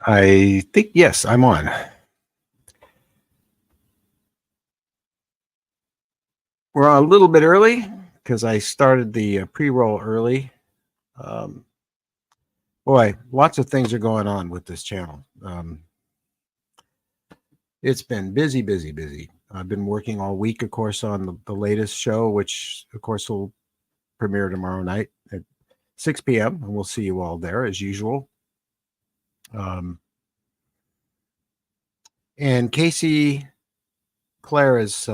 I think, yes, I'm on. We're on a little bit early because I started the pre-roll early. Um, Boy, lots of things are going on with this channel. It's been busy, busy, busy. I've been working all week, of course, on the latest show, which, of course, will premiere tomorrow night at 6 p.m. And we'll see you all there as usual. And Casey Claire is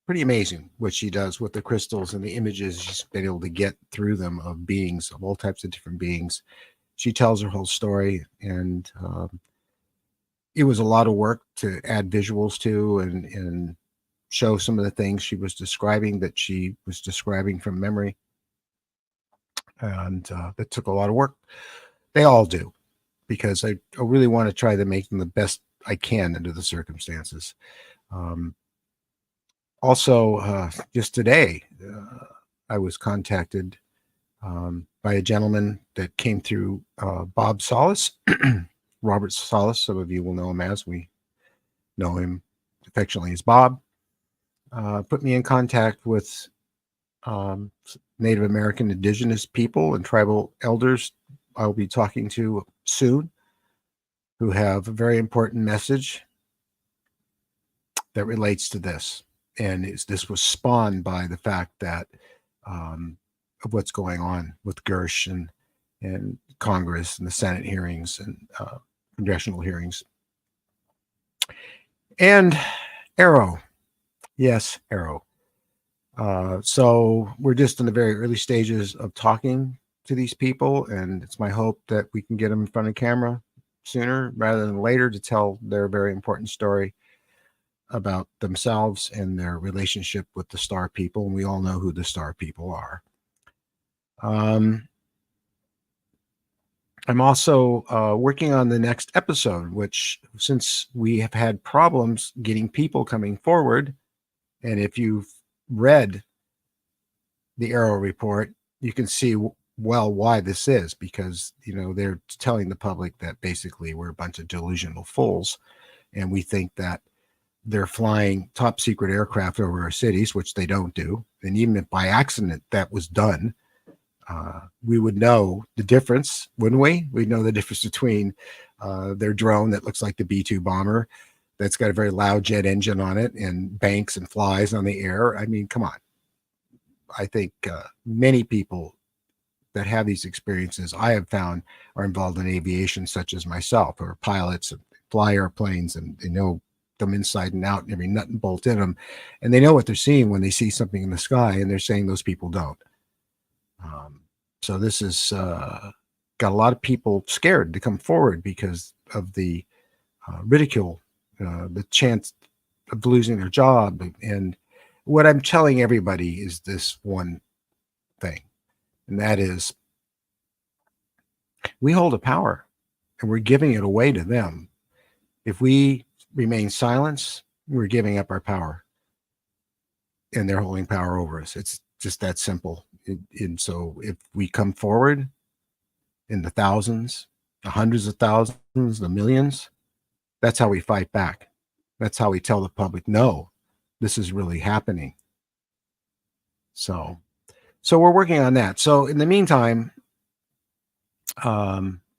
pretty amazing what she does with the crystals and the images she's been able to get through them of beings, of all types of different beings. She tells her whole story, and it was a lot of work to add visuals to and show some of the things she was describing that she was describing from memory. And that took a lot of work. They all do, because I really want to try to make them the best I can under the circumstances. Also, just today, I was contacted by a gentleman that came through Bob Solis, Robert Solis. Some of you will know him as, we know him affectionately as Bob. Put me in contact with Native American indigenous people and tribal elders I'll be talking to soon, who have a very important message that relates to this. And this was spawned by the fact that of what's going on with Gersh and Congress and the Senate hearings and congressional hearings. And Arrow, Yes, arrow. So we're just in the very early stages of talking to these people, and it's my hope that we can get them in front of camera sooner rather than later to tell their very important story about themselves and their relationship with the star people. And we all know who the star people are. I'm also working on the next episode, which, since we have had problems getting people coming forward, and if you've read the Arrow report, you can see well why this is, because they're telling the public that basically we're a bunch of delusional fools, and we think that they're flying top secret aircraft over our cities, which they don't do. And even if by accident that was done, we would know the difference, wouldn't we? We'd know the difference between their drone that looks like the B-2 bomber that's got a very loud jet engine on it and banks and flies on the air. I mean, come on. I think many people that have these experiences I have found are involved in aviation, such as myself, or pilots and fly airplanes, and they know them inside and out and every nut and bolt in them, and they know what they're seeing when they see something in the sky, and they're saying those people don't. So this is got a lot of people scared to come forward because of the ridicule, the chance of losing their job. And what I'm telling everybody is this one thing, and that is we hold a power and we're giving it away to them. If we remain silent, we're giving up our power, and they're holding power over us. It's just that simple. And so if we come forward in the thousands, the hundreds of thousands, the millions, that's how we fight back. That's how we tell the public, no, this is really happening. So we're working on that. So in the meantime,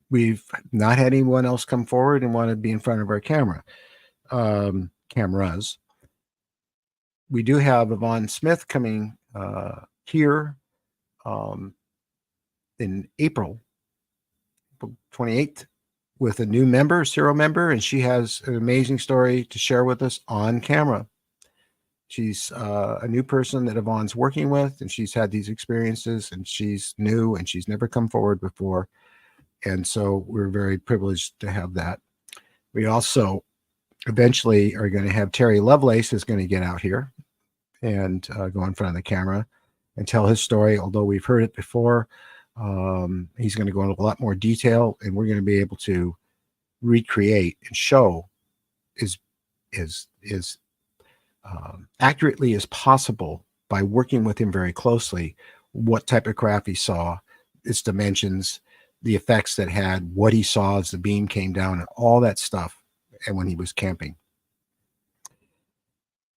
we've not had anyone else come forward and want to be in front of our cameras. We do have Yvonne Smith coming here in April 28th with a new member, serial member, and she has an amazing story to share with us on camera. She's a new person that Yvonne's working with, and she's had these experiences, and she's new, and she's never come forward before. And so we're very privileged to have that. We also eventually are going to have Terry Lovelace is going to get out here and go in front of the camera and tell his story. Although we've heard it before, he's going to go into a lot more detail, and we're going to be able to recreate and show as accurately as possible by working with him very closely what type of craft he saw, its dimensions, the effects that had, what he saw as the beam came down, and all that stuff, and when he was camping.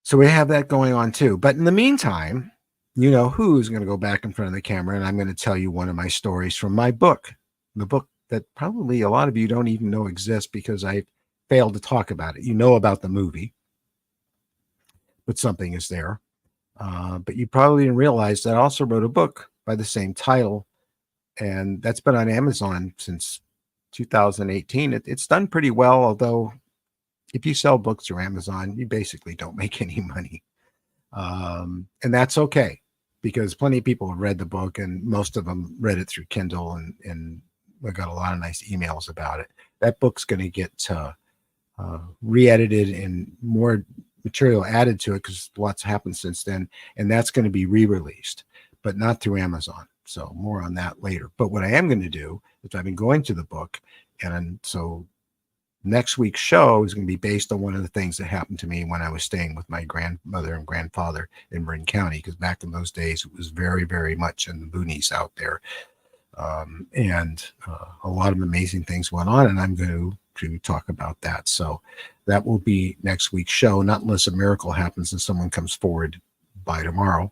So we have that going on too. But in the meantime, you know who's going to go back in front of the camera, and I'm going to tell you one of my stories from my book, the book that probably a lot of you don't even know exists because I failed to talk about it. You know about the movie, but something is there. But you probably didn't realize that I also wrote a book by the same title, and that's been on Amazon since 2018. It's done pretty well, although if you sell books through Amazon, you basically don't make any money. And that's okay, because plenty of people have read the book, and most of them read it through Kindle, and we got a lot of nice emails about it. That book's going to get re-edited and more material added to it because lots happened since then, and that's going to be re-released, but not through Amazon. So more on that later. But what I am going to do is I've been going to the book, and so next week's show is going to be based on one of the things that happened to me when I was staying with my grandmother and grandfather in Marin County, because back in those days it was very, very much in the boonies out there. And a lot of amazing things went on, and I'm going to talk about that. So that will be next week's show, not unless a miracle happens and someone comes forward by tomorrow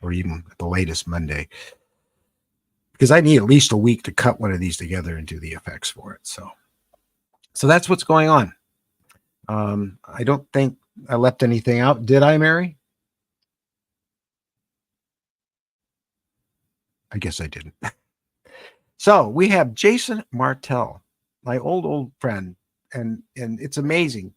or even at the latest Monday, because I need at least a week to cut one of these together and do the effects for it. So that's what's going on. I don't think I left anything out. Did I, Mary? I guess I didn't. So we have Jason Martell, my old friend, and it's amazing.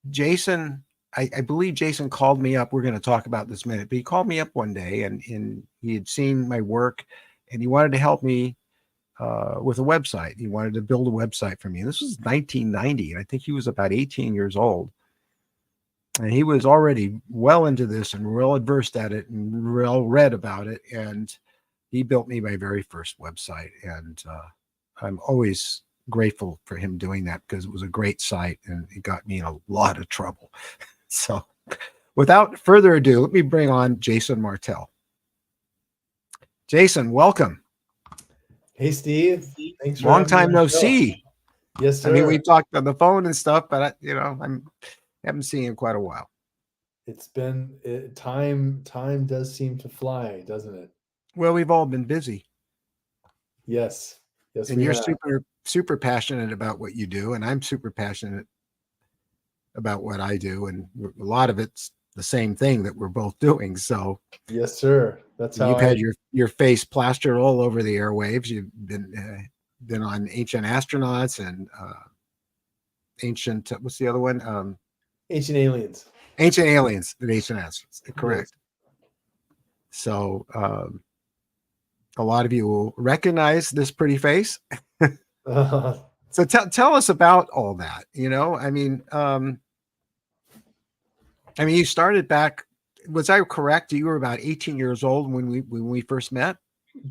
Jason, I believe Jason called me up. We're going to talk about this in a minute, but he called me up one day and he had seen my work and he wanted to help me with a website. He wanted to build a website for me. And this was 1990, and I think he was about 18 years old. And he was already well into this and well versed at it and well read about it. And he built me my very first website. And I'm always grateful for him doing that because it was a great site and it got me in a lot of trouble. So without further ado, let me bring on Jason Martell. Jason, welcome. Hey, Steve. Thanks for Long time no see. Yes, sir. I mean, we talked on the phone and stuff, but I haven't seen you in quite a while. It's been time. Time does seem to fly, doesn't it? Well, we've all been busy. Yes. Yes, and we you're have. super passionate about what you do, and I'm super passionate about what I do, and a lot of it's the same thing that we're both doing. So yes, sir. That's how you've had your face plastered all over the airwaves. You've been on Ancient Astronauts and Ancient, what's the other one? Ancient Aliens. Ancient Aliens and Ancient Astronauts. Correct. Yes. So a lot of you will recognize this pretty face. So tell us about all that. I mean, you started back. Was I correct? You were about 18 years old when we first met.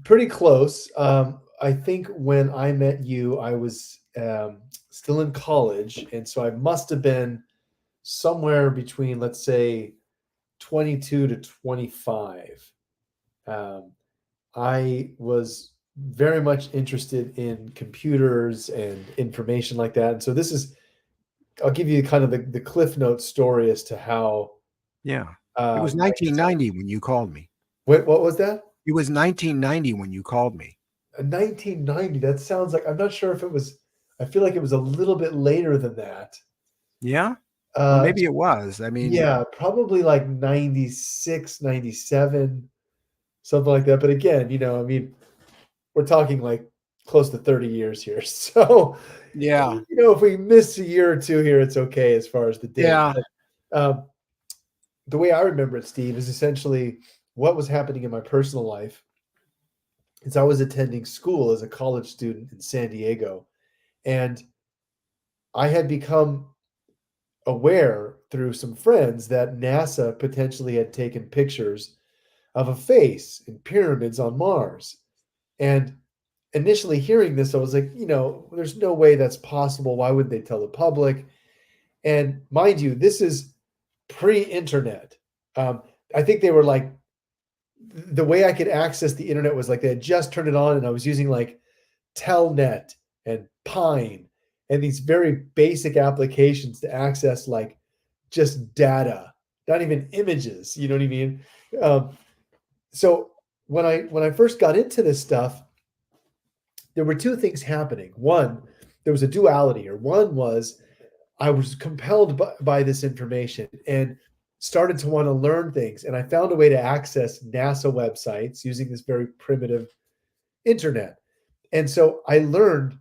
Pretty close. I think when I met you, I was still in college, and so I must have been somewhere between, let's say, 22 to 25. I was very much interested in computers and information like that. And so I'll give you kind of the Cliff Notes story as to how. Yeah. It was 1990 when you called me. What was that? It was 1990 when you called me. 1990. That sounds like, I'm not sure if it was, I feel like it was a little bit later than that. Yeah. Well, maybe it was. I mean, yeah, probably like 96, 97, something like that. But again, I mean, we're talking like close to 30 years here. So, yeah, if we miss a year or two here, it's okay as far as the date. Yeah. But, the way I remember it, Steve, is essentially what was happening in my personal life is I was attending school as a college student in San Diego, and I had become aware through some friends that NASA potentially had taken pictures of a face in pyramids on Mars. And initially hearing this, I was like, there's no way that's possible. Why would they tell the public? And mind you, this is pre-internet. I think they were like, the way I could access the internet was like they had just turned it on, and I was using like Telnet and Pine and these very basic applications to access like just data, not even images. You know what I mean? So when I first got into this stuff, there were two things happening. One, there was a duality here. One was I was compelled by this information and started to want to learn things. And I found a way to access NASA websites using this very primitive internet. And so I learned,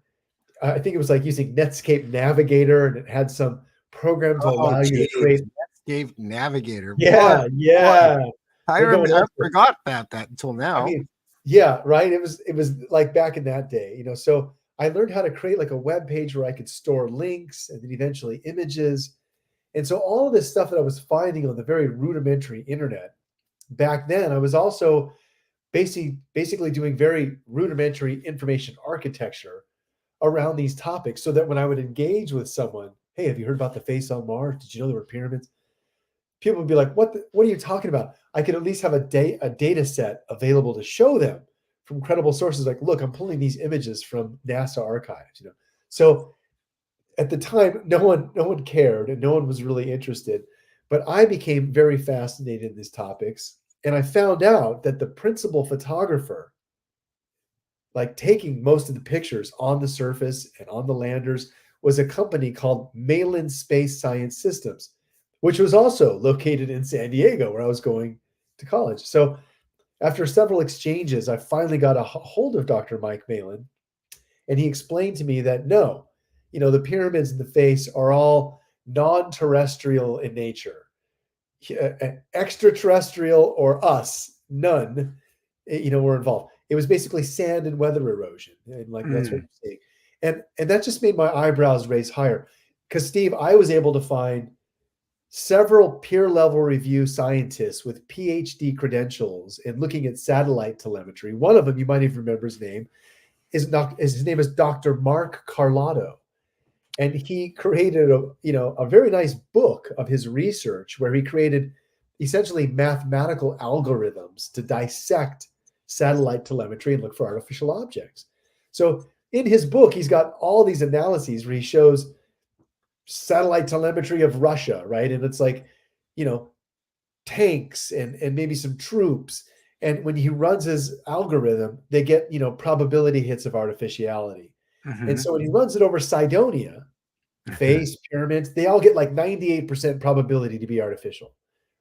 I think it was like using Netscape Navigator, and it had some program to allow you to create. Netscape Navigator. Yeah, yeah. I forgot about that until now. I mean, yeah, right. It was like back in that day, So I learned how to create like a web page where I could store links and then eventually images. And so all of this stuff that I was finding on the very rudimentary internet back then, I was also basically doing very rudimentary information architecture around these topics, so that when I would engage with someone, hey, have you heard about the face on Mars? Did you know there were pyramids? People would be like, what are you talking about? I could at least have a data set available to show them from credible sources. Like, look, I'm pulling these images from NASA archives, So at the time, no one cared and no one was really interested. But I became very fascinated in these topics. And I found out that the principal photographer, like taking most of the pictures on the surface and on the landers, was a company called Malin Space Science Systems, which was also located in San Diego, where I was going to college. So after several exchanges, I finally got a hold of Dr. Mike Malin, and he explained to me that no, the pyramids in the face are all non-terrestrial in nature. extraterrestrial or us, none, were involved. It was basically sand and weather erosion, and like that's what Mm. you're seeing, and that just made my eyebrows raise higher, because Steve, I was able to find several peer level review scientists with PhD credentials and looking at satellite telemetry. One of them, you might even remember his name, his name is Dr. Mark Carlotto. And he created a very nice book of his research where he created essentially mathematical algorithms to dissect satellite telemetry and look for artificial objects. So in his book, he's got all these analyses where he shows satellite telemetry of Russia, right? And it's like, tanks and maybe some troops. And when he runs his algorithm, they get, probability hits of artificiality. And so when he runs it over Cydonia, face, pyramids, they all get like 98% probability to be artificial,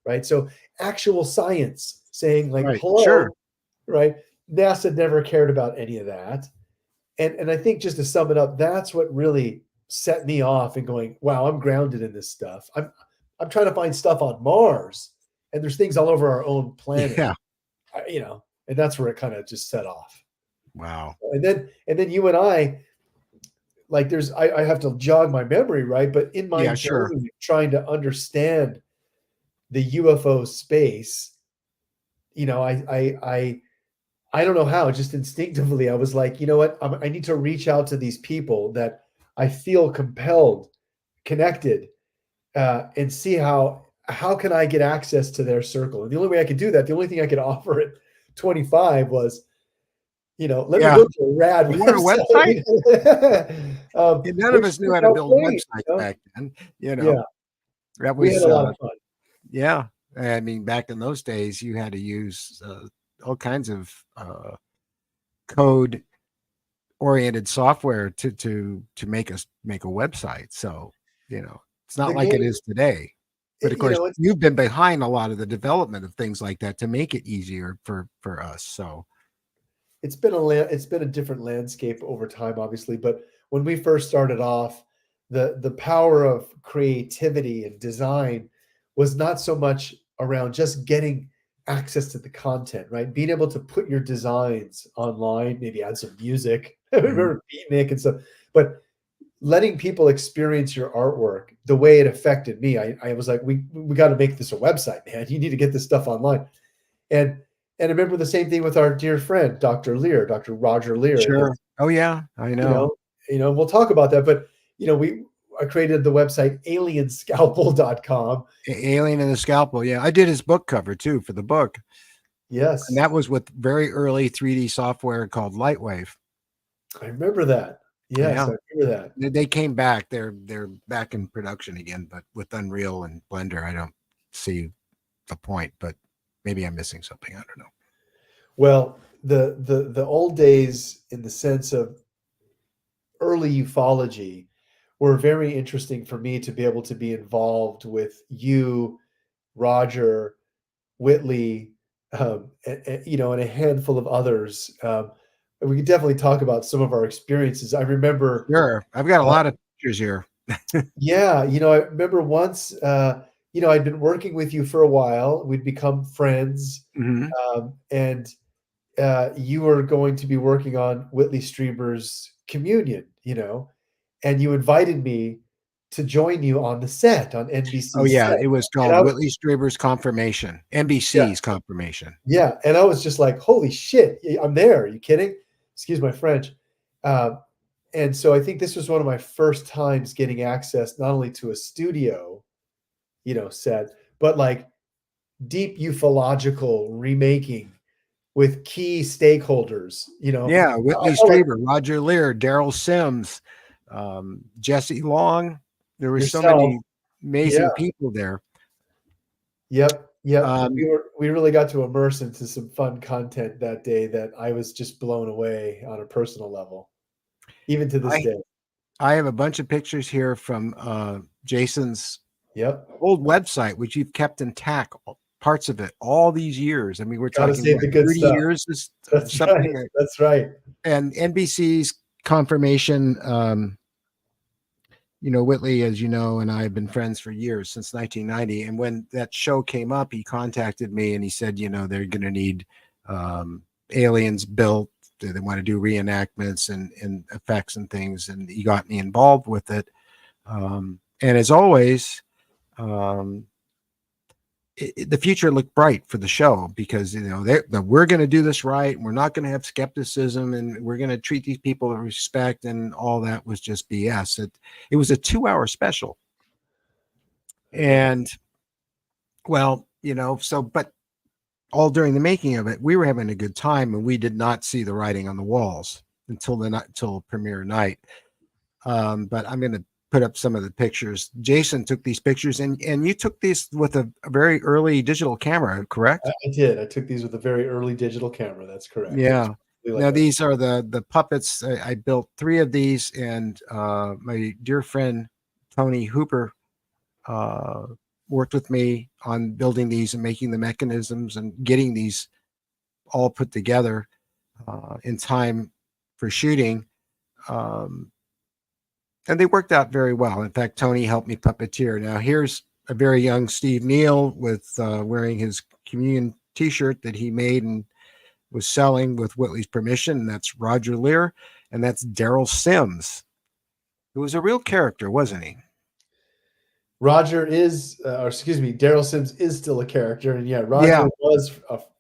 right? So actual science saying like, Right. hello, Sure. right? NASA never cared about any of that. And I think, just to sum it up, that's what really set me off and going, wow, I'm grounded in this stuff. I'm trying to find stuff on Mars, and there's things all over our own planet. Yeah. And that's where it kind of just set off. Wow. And then you and I, like, I have to jog my memory, right? But in my journey, trying to understand the UFO space, I don't know how, just instinctively, I was like, you know what? I need to reach out to these people that I feel compelled, connected, and see how can I get access to their circle. And the only way I could do that, the only thing I could offer at 25 was, let me go to a rad website. None of us knew how to build websites back then. Yeah, that was, we had a lot of fun. Yeah, I mean, back in those days, you had to use all kinds of code-oriented software to make a website. So it's not like it is today. But of course, you've been behind a lot of the development of things like that to make it easier for us. So it's been a different landscape over time, obviously. But when we first started off, the power of creativity and design was not so much around just getting access to the content, right? Being able to put your designs online, maybe add some music, remember beatnik and stuff, but letting people experience your artwork the way it affected me. I was like, we got to make this a website, man. You need to get this stuff online. And I remember the same thing with our dear friend, Dr. Roger Lear. Sure. Oh yeah, I know. We'll talk about that, but I created the website alienscalpel.com. Alien and the Scalpel. Yeah. I did his book cover too for the book. Yes. And that was with very early 3D software called Lightwave. I remember that. Yes, yeah. I remember that. They came back. They're back in production again, but with Unreal and Blender, I don't see the point, but maybe I'm missing something. I don't know. Well, the old days, in the sense of early ufology, were very interesting for me to be able to be involved with you, Roger, Whitley, and a handful of others. We could definitely talk about some of our experiences. I remember. Sure. I've got a lot of pictures here. Yeah. I remember once, I'd been working with you for a while. We'd become friends. And you were going to be working on Whitley Strieber's Communion, and you invited me to join you on the set on NBC. Oh yeah, set. it was called Whitley Strieber's Confirmation, NBC's Confirmation. Yeah, and I was just like, holy shit, I'm there. Are you kidding? Excuse my French. And so I think this was one of my first times getting access not only to a studio, set, but like deep ufological remaking with key stakeholders. Yeah, Whitley Strieber, Roger Lear, Daryl Sims, Jesse Long. There were so many amazing people there. Yep. We really got to immerse into some fun content that day that I was just blown away on a personal level, even to this day. I have a bunch of pictures here from Jason's old website, which you've kept intact, parts of it, all these years. I mean, we're talking about 30 years. That's something right. That's right. And NBC's Confirmation, Whitley, as you know, and I have been friends for years, since 1990. And when that show came up, he contacted me and he said, they're going to need aliens built. They want to do reenactments and effects and things. And he got me involved with it. And as always, the future looked bright for the show because we're going to do this right. We're not going to have skepticism, and we're going to treat these people with respect. And all that was just BS. It was a 2-hour special, and well, but all during the making of it, we were having a good time, and we did not see the writing on the walls until premiere night. But I'm going to put up some of the pictures. Jason took these pictures, and you took these with a very early digital camera, correct? I did. I took these with a very early digital camera. That's correct. Yeah. Really Now these are the puppets. I built 3 of these, and my dear friend Tony Hooper worked with me on building these and making the mechanisms and getting these all put together in time for shooting. And they worked out very well. In fact, Tony helped me puppeteer. Now here's a very young Steve Neal with wearing his communion t-shirt that he made and was selling with Whitley's permission. And that's Roger Lear. And that's Daryl Sims, who was a real character, wasn't he? Roger is, or excuse me, Daryl Sims is still a character. And yeah, Roger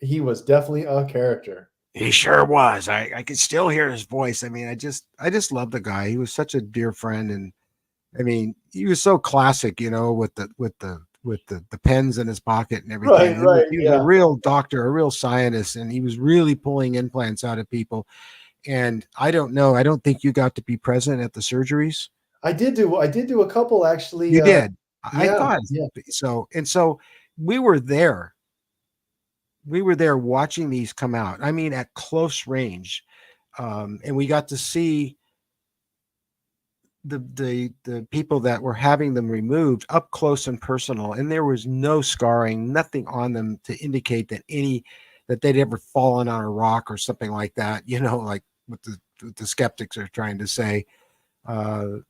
he was definitely a character. He sure was. I could still hear his voice. I mean, I just love the guy. He was such a dear friend. And I mean, he was so classic, with the pens in his pocket and everything. Right. He was a real doctor, a real scientist, and he was really pulling implants out of people. And I don't know. I don't think you got to be present at the surgeries. I did do a couple, actually. You did. I thought so. And so we were there. We were there watching these come out. I mean, at close range. And we got to see the people that were having them removed up close and personal, and there was no scarring, nothing on them to indicate that they'd ever fallen on a rock or something like that, like what the skeptics are trying to say. And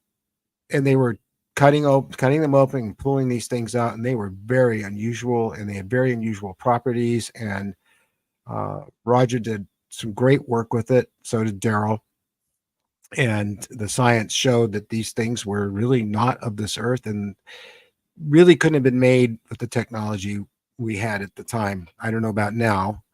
they were cutting them open and pulling these things out, and they were very unusual, and they had very unusual properties. And Roger did some great work with it. So did Daryl. And the science showed that these things were really not of this earth and really couldn't have been made with the technology we had at the time. I don't know about now,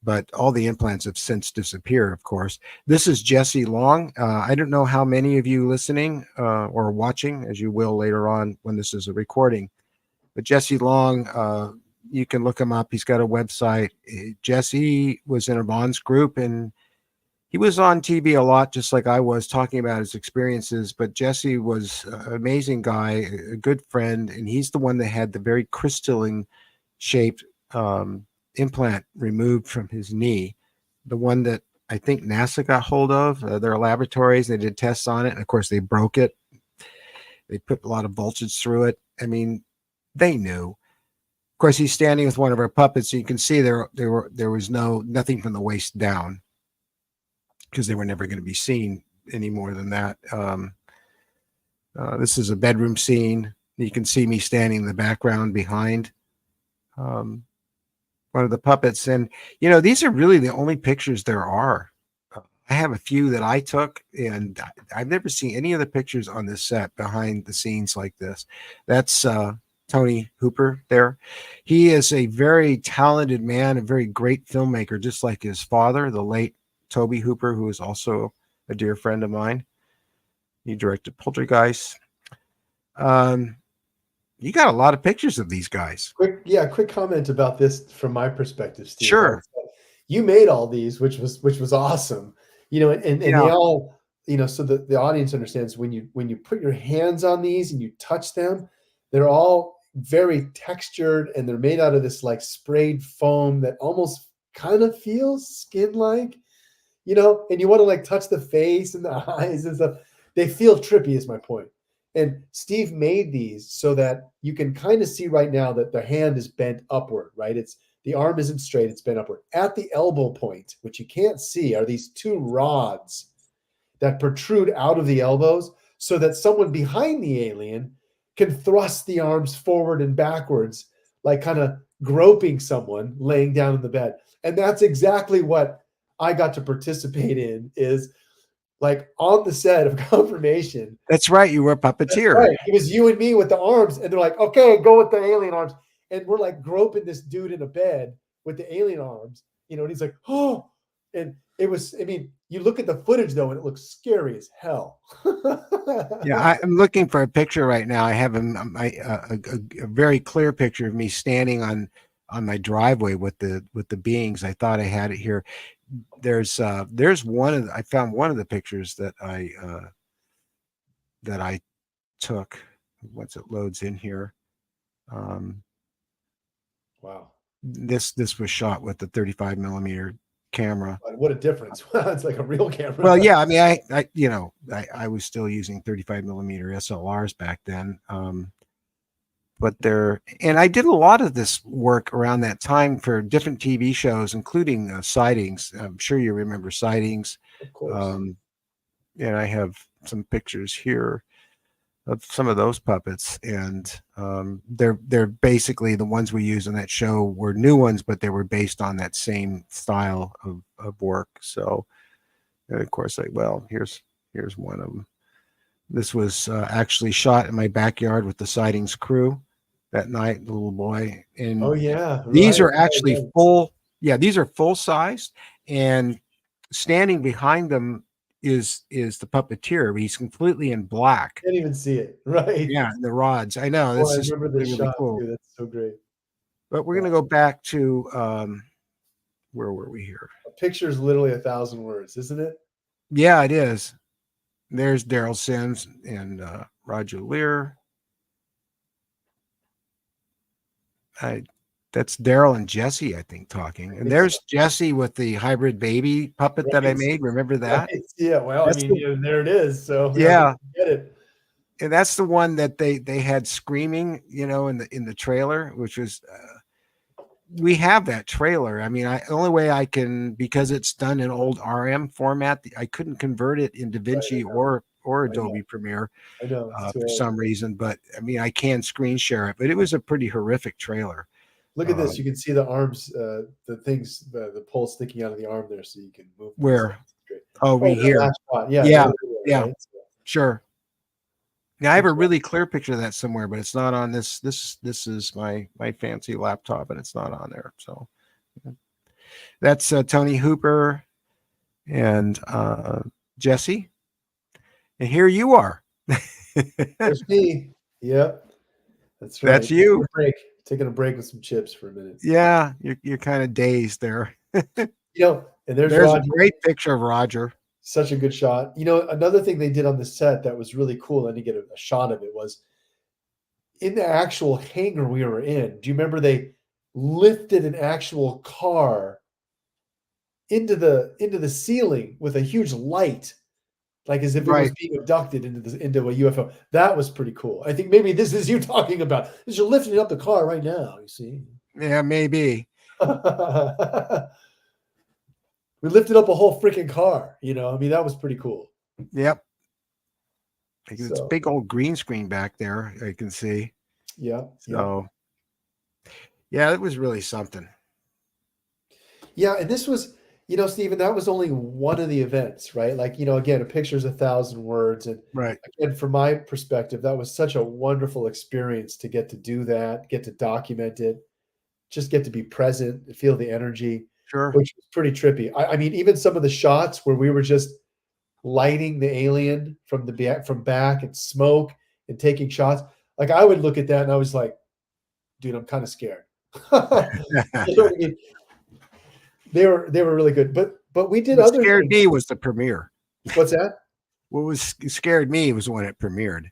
but all the implants have since disappeared, of course. This is Jesse Long. I don't know how many of you listening or watching, as you will later on when this is a recording, but Jesse Long, you can look him up. He's got a website. Jesse was in a Bonds group, and he was on TV a lot, just like I was, talking about his experiences. But Jesse was an amazing guy, a good friend, and he's the one that had the very crystalline shaped implant removed from his knee, the one that I think NASA got hold of. Their laboratories, they did tests on it, and of course they broke it. They put a lot of voltage through it. I mean, they knew. Of course, he's standing with one of our puppets, so you can see there was nothing from the waist down, because they were never going to be seen any more than that. This is a bedroom scene. You can see me standing in the background behind one of the puppets. And, these are really the only pictures there are. I have a few that I took, and I've never seen any other pictures on this set behind the scenes like this. That's Tony Hooper there. He is a very talented man, a very great filmmaker, just like his father, the late Toby Hooper, who is also a dear friend of mine. He directed Poltergeist. You got a lot of pictures of these guys. Quick comment about this from my perspective, Steve. Sure. You made all these, which was awesome. And they all, so the audience understands when you put your hands on these and you touch them, they're all very textured, and they're made out of this like sprayed foam that almost kind of feels skin-like. And you want to like touch the face and the eyes and stuff. They feel trippy, is my point. And Steve made these so that you can kind of see right now that the hand is bent upward, right? The arm isn't straight, it's bent upward. At the elbow point, which you can't see, are these 2 rods that protrude out of the elbows. so that someone behind the alien can thrust the arms forward and backwards, like kind of groping someone laying down in the bed. And that's exactly what I got to participate in, is like on the set of Confirmation. That's right. You were a That's puppeteer. right. It was you and me with the arms, and they're like, okay, go with the alien arms. And we're like groping this dude in a bed with the alien arms, and he's like, oh, and it was, I mean, you look at the footage though, and it looks scary as hell. Yeah, I'm looking for a picture right now. I have a very clear picture of me standing on my driveway with the beings. I thought I had it here. There's I found one of the pictures that I took. Once it loads in here, Wow. this was shot with the 35 millimeter camera. What a difference. It's like a real camera. Well, yeah, I mean, I was still using 35 millimeter SLRs back then. But and I did a lot of this work around that time for different TV shows, including Sightings. I'm sure you remember Sightings. Of course. And I have some pictures here of some of those puppets, and they're basically the ones we use in that show were new ones, but they were based on that same style of work. So, and of course, here's one of them. This was actually shot in my backyard with the Sightings crew that night, the little boy. And oh yeah, these right, are actually right. full. Yeah, these are full sized, and standing behind them is the puppeteer. He's completely in black. Can't even see it. Right. Yeah, the rods. I know. Oh, This I is remember this really shot cool. too. That's so great. But we're going to go back to where were we here? A picture is literally 1,000 words, isn't it? Yeah, it is. There's Daryl Sims and Roger Lear. That's Daryl and Jesse, I think, talking. And there's Jesse with the hybrid baby puppet that I made. Remember that? Right. Yeah. Well, That's I mean, there it is. So yeah, get it. and that's the one that they had screaming, in the trailer, which was. We have that trailer. I mean, the only way I can, because it's done in old RM format, I couldn't convert it in DaVinci or Adobe Premiere I know for some reason. But I mean, I can screen share it. But it was a pretty horrific trailer. Look at this. You can see the arms, the things, the pole sticking out of the arm there, so you can move. Where? Oh, we here. Yeah. Right? Sure. Now I have a really clear picture of that somewhere, but it's not on this. This is my fancy laptop, and it's not on there. So that's Tony Hooper and Jesse, and here you are. There's me. Yep, that's right. That's you. Taking a break with some chips for a minute. Yeah, you're kind of dazed there. And there's Roger. A great picture of Roger. Such a good shot. Another thing they did on the set that was really cool, and to get a shot of it, was in the actual hangar we were in. Do you remember they lifted an actual car into the ceiling with a huge light, like as if it was being abducted into a UFO? That was pretty cool. I think maybe this is you talking about. You're lifting up the car right now. You see? Yeah, maybe. We lifted up a whole freaking car, I mean, that was pretty cool. Yep. It's a big old green screen back there, I can see. Yeah. So, yeah, it was really something. Yeah, and this was, Stephen, that was only one of the events, right? Like, again, a picture's 1,000 words. And again, from my perspective, that was such a wonderful experience to get to do that, get to document it, just get to be present, feel the energy. Sure. Which was pretty trippy. I mean, even some of the shots where we were just lighting the alien from back and smoke and taking shots. Like, I would look at that and I was like, dude, I'm kind of scared. You know what I mean? They were really good. But we did what other scared things. Me was the premiere. What's that? What scared me was when it premiered.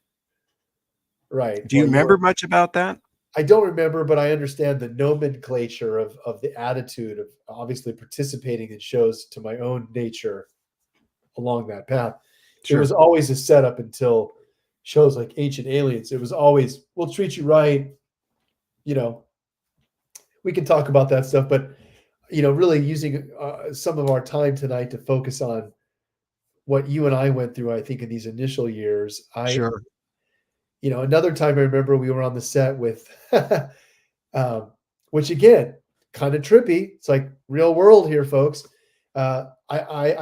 Right. Do you remember much about that? I don't remember, but I understand the nomenclature of the attitude of obviously participating in shows to my own nature along that path. Sure. It was always a setup until shows like Ancient Aliens. It was always, we'll treat you right. We can talk about that stuff, but, really using some of our time tonight to focus on what you and I went through, I think, in these initial years. Sure. Another time I remember we were on the set with, um, which again, kind of trippy. It's like real world here, folks. I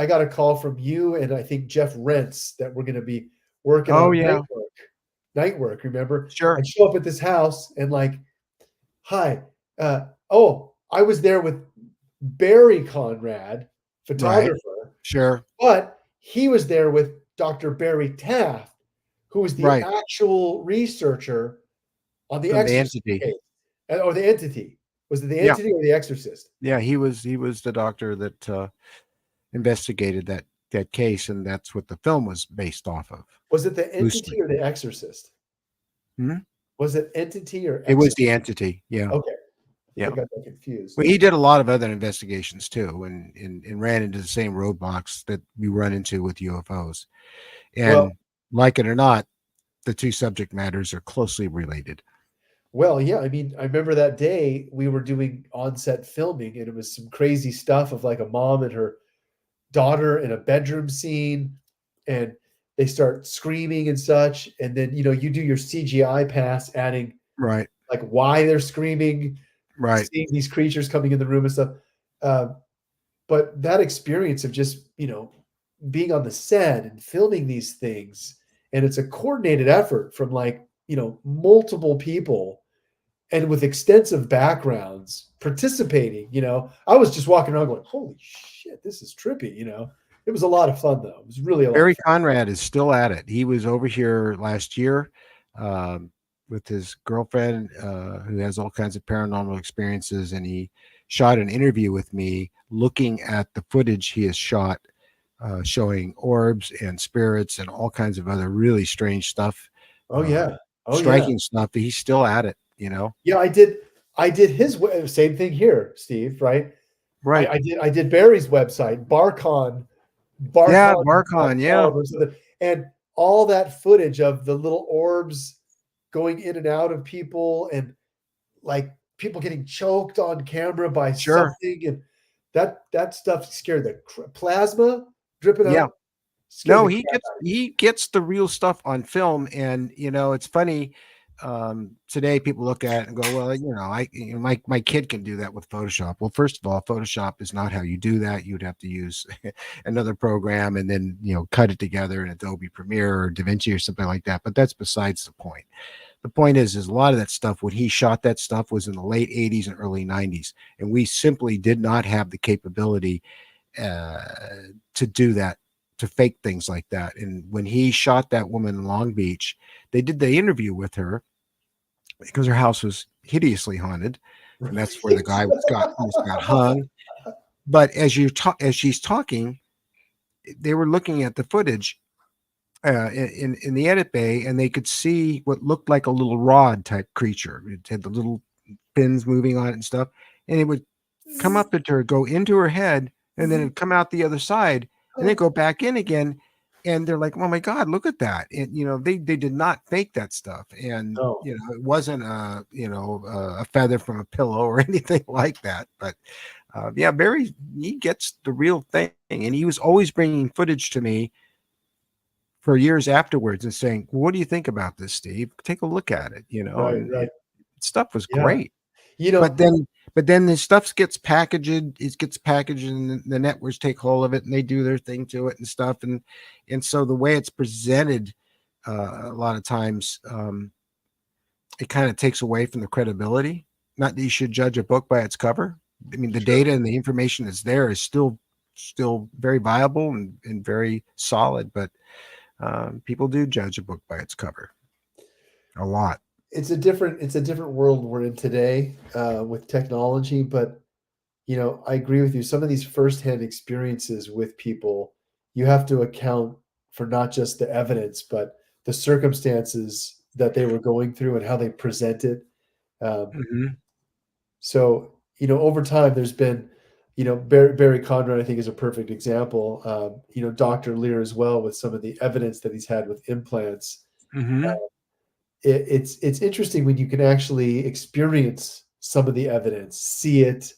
got a call from you and I think Jeff Rentz that we're going to be working Oh, on yeah. night work. Remember, I Sure. show up at this house and like, hi, oh, I was there with Barry Conrad, Right. photographer, Sure. but he was there with Dr. Barry Taft, who was the Right. actual researcher on the From the Exorcist entity. case, or the entity. Was it the Yeah. entity or the Exorcist? Yeah. He was the doctor that investigated that case, and that's what the film was based off of, Was it the loosely. entity or the Exorcist? Hmm? Was it entity or It was Exorcist? the entity. Yeah. Okay, I Yeah. think I got confused. Well, he did a lot of other investigations too, and ran into the same roadblocks that we run into with UFOs. Well, And like it or not, the two subject matters are closely related. yeah. I mean, I remember that day we were doing on-set filming, and it was some crazy stuff of like a mom and her daughter in a bedroom scene, and they start screaming and such. And then you do your CGI pass, adding Right. like why they're screaming, Right. seeing these creatures coming in the room and stuff. Uh, but that experience of just being on the set and filming these things, and it's a coordinated effort from like multiple people and with extensive backgrounds participating. I was just walking around going, holy shit, this is trippy. It was a lot of fun though. It was really a lot of Barry fun. Conrad is still at it. He was over here last year um, with his girlfriend, who has all kinds of paranormal experiences, and he shot an interview with me looking at the footage he has shot, showing orbs and spirits and all kinds of other really strange stuff, Oh uh, yeah. Oh yeah. striking stuff. He's still at it. Yeah, I did his same thing here, Steve, right? I, Right. I did Barry's website, Yeah, barcon.com Barcon. Yeah, or something, and all that footage of the little orbs going in and out of people, and like people getting choked on camera by sure. something, and that stuff scared the plasma dripping Yeah. out, scared No, the he crap gets out of me. he gets the real stuff on film, and it's funny. Today, people look at it and go, "Well, my kid can do that with Photoshop." Well, first of all, Photoshop is not how you do that. You'd have to use another program and then cut it together in Adobe Premiere or DaVinci or something like that. But that's besides the point. The point is a lot of that stuff when he shot that stuff was in the late '80s and early '90s, and we simply did not have the capability uh, to do that, to fake things like that. And when he shot that woman in Long Beach, they did the interview with her because her house was hideously haunted, and that's where the Right. guy was got hung. But as she's talking, they were looking at the footage in the edit bay, and they could see what looked like a little rod type creature. It had the little pins moving on it and stuff, and it would come up at her, go into her head, and then it'd come out the other side, and then go back in again. And they're like, "Oh my God, look at that!" And they did not fake that stuff, and No, it wasn't a feather from a pillow or anything like that. But yeah, Barry, he gets the real thing, and he was always bringing footage to me for years afterwards and saying, "What do you think about this, Steve? Take a look at it." right, And right. stuff was Yeah. great. You But know, then the stuff gets packaged. It gets packaged, and the networks take hold of it, and they do their thing to it and stuff. And so the way it's presented, a lot of times, it kind of takes away from the credibility. Not that you should judge a book by its cover. I mean, the sure. data and the information that's there is still very viable and very solid. But people do judge a book by its cover a lot. It's a different world we're in today with technology, but I agree with you. Some of these firsthand experiences with people, you have to account for not just the evidence, but the circumstances that they were going through and how they present it. Um, Hmm. so, over time, there's been, Barry Conrad, I think, is a perfect example. Dr. Lear as well, with some of the evidence that he's had with implants. Hmm. It's interesting when you can actually experience some of the evidence, see it,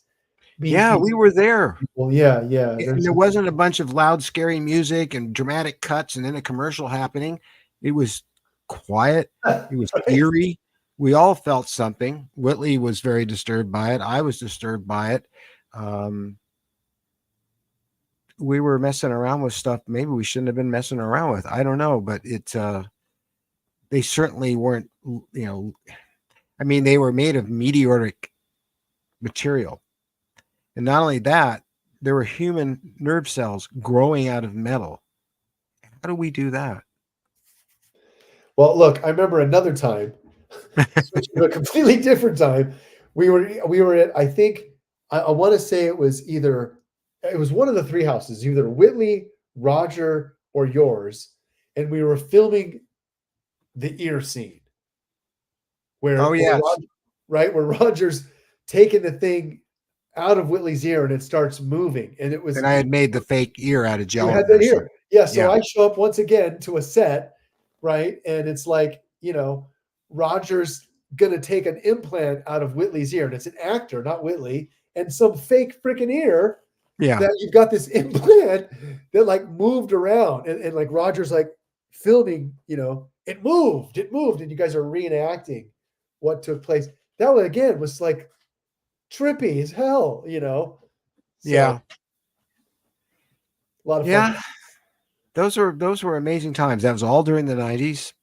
meet Yeah, these we were there. people. Yeah, yeah. And there wasn't a bunch of loud, scary music and dramatic cuts and then a commercial happening. It was quiet. It was right. eerie. We all felt something. Whitley was very disturbed by it. I was disturbed by it. Um, we were messing around with stuff maybe we shouldn't have been messing around with. I don't know, but they certainly weren't, I mean, they were made of meteoric material. And not only that, there were human nerve cells growing out of metal. How do we do that? Well, look, I remember another time, switching to a completely different time. We were at, I think, I want to say it was one of the three houses, either Whitley, Roger, or yours, and we were filming the ear scene Oh, where yes. Roger, right, where Roger's taking the thing out of Whitley's ear and it starts moving, and it was And I had made the fake ear out of you gelatin had that or something. here. Yeah, so Yeah. I show up once again to a set, right? And it's like, Roger's gonna take an implant out of Whitley's ear, and it's an actor, not Whitley, and some fake freaking ear Yeah. that you've got this implant that like moved around. And like Roger's like filming, it moved, and you guys are reenacting what took place. That one again was like trippy as hell. So Yeah. a lot of fun. Yeah. Those were amazing times. That was all during the 90s.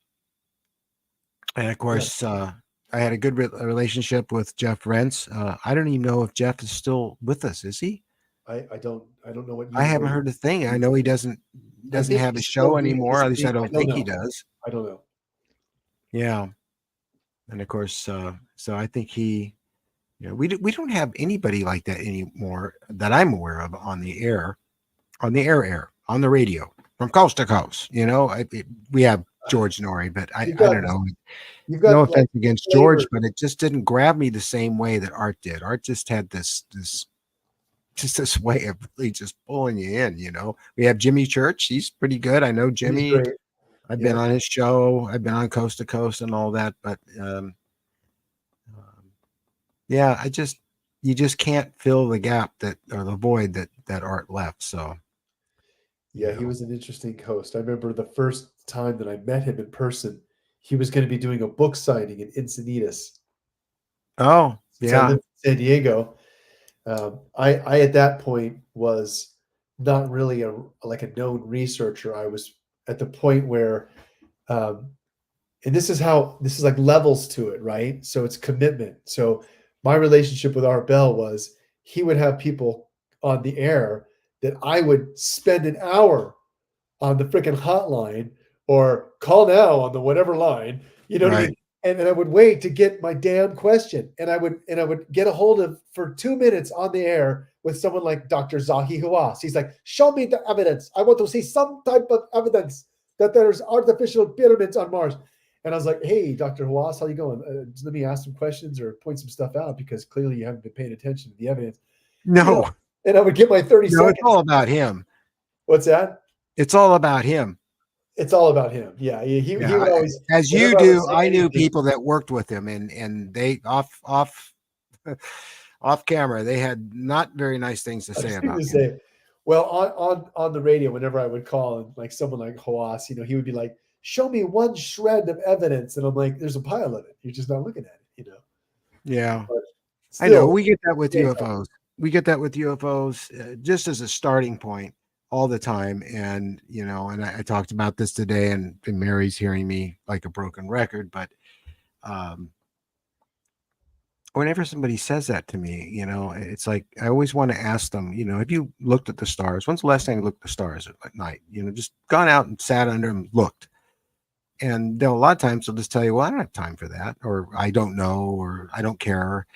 And of Yeah. course, I had a good relationship with Jeff Rentz. I don't even know if Jeff is still with us. Is he? I don't know what I year haven't we're in. heard a thing. I know he doesn't I doesn't think have a he's still show doing anymore. his At least I thing. I don't don't think he know. does. I don't know. Yeah. And of course, so I think we don't have anybody like that anymore that I'm aware of on the air, on the radio from coast to coast. We have George Norrie, but I You've I got don't know. you've No got like offense against George, flavor. but it just didn't grab me the same way that Art did. Art just had this way of really just pulling you in. We have Jimmy Church. He's pretty good. I know He's Jimmy. great. I've been Yeah. on his show. I've been on Coast to Coast and all that, but yeah, you just can't fill the gap or the void that Art left. So you Yeah, he know. was an interesting host. I remember the first time that I met him in person, he was going to be doing a book signing in Encinitas. Oh Since I yeah, lived in San Diego, I at that point was not really a known researcher. I was at the point where, um, and this is like levels to it, right? So it's commitment. So my relationship with Art Bell was he would have people on the air that I would spend an hour on the freaking hotline or call now on the whatever line. You know what I right. mean? And then I would wait to get my damn question, and I would get a hold of for 2 minutes on the air with someone like Dr. Zahi Hawass. He's like, "Show me the evidence. I want to see some type of evidence that there's artificial pyramids on Mars." And I was like, "Hey, Dr. Hawass, how you going? Let me ask some questions or point some stuff out because clearly you haven't been paying attention to the evidence." You know, No, and I would get my 30 no, it's seconds. all about him. What's that? It's all about him. It's all about him. Yeah, he Yeah, would always, as you whenever I would do, say I knew anything, people that worked with him, and they off camera, they had not very nice things to I say was going about to him. say, well, on the radio, whenever I would call and like someone like Hawass, he would be like, "Show me one shred of evidence," and I'm like, "There's a pile of it. You're just not looking at it." Yeah, But I know. still, We get that with great guy. UFOs. We get that with UFOs just as a starting point all the time. And and I talked about this today, and Mary's hearing me like a broken record, but um, whenever somebody says that to me, it's like I always want to ask them, have you looked at the stars? When's the last time you looked at the stars at night? Just gone out and sat under them, looked. And a lot of times they'll just tell you, well, I don't have time for that, or I don't know, or I don't care.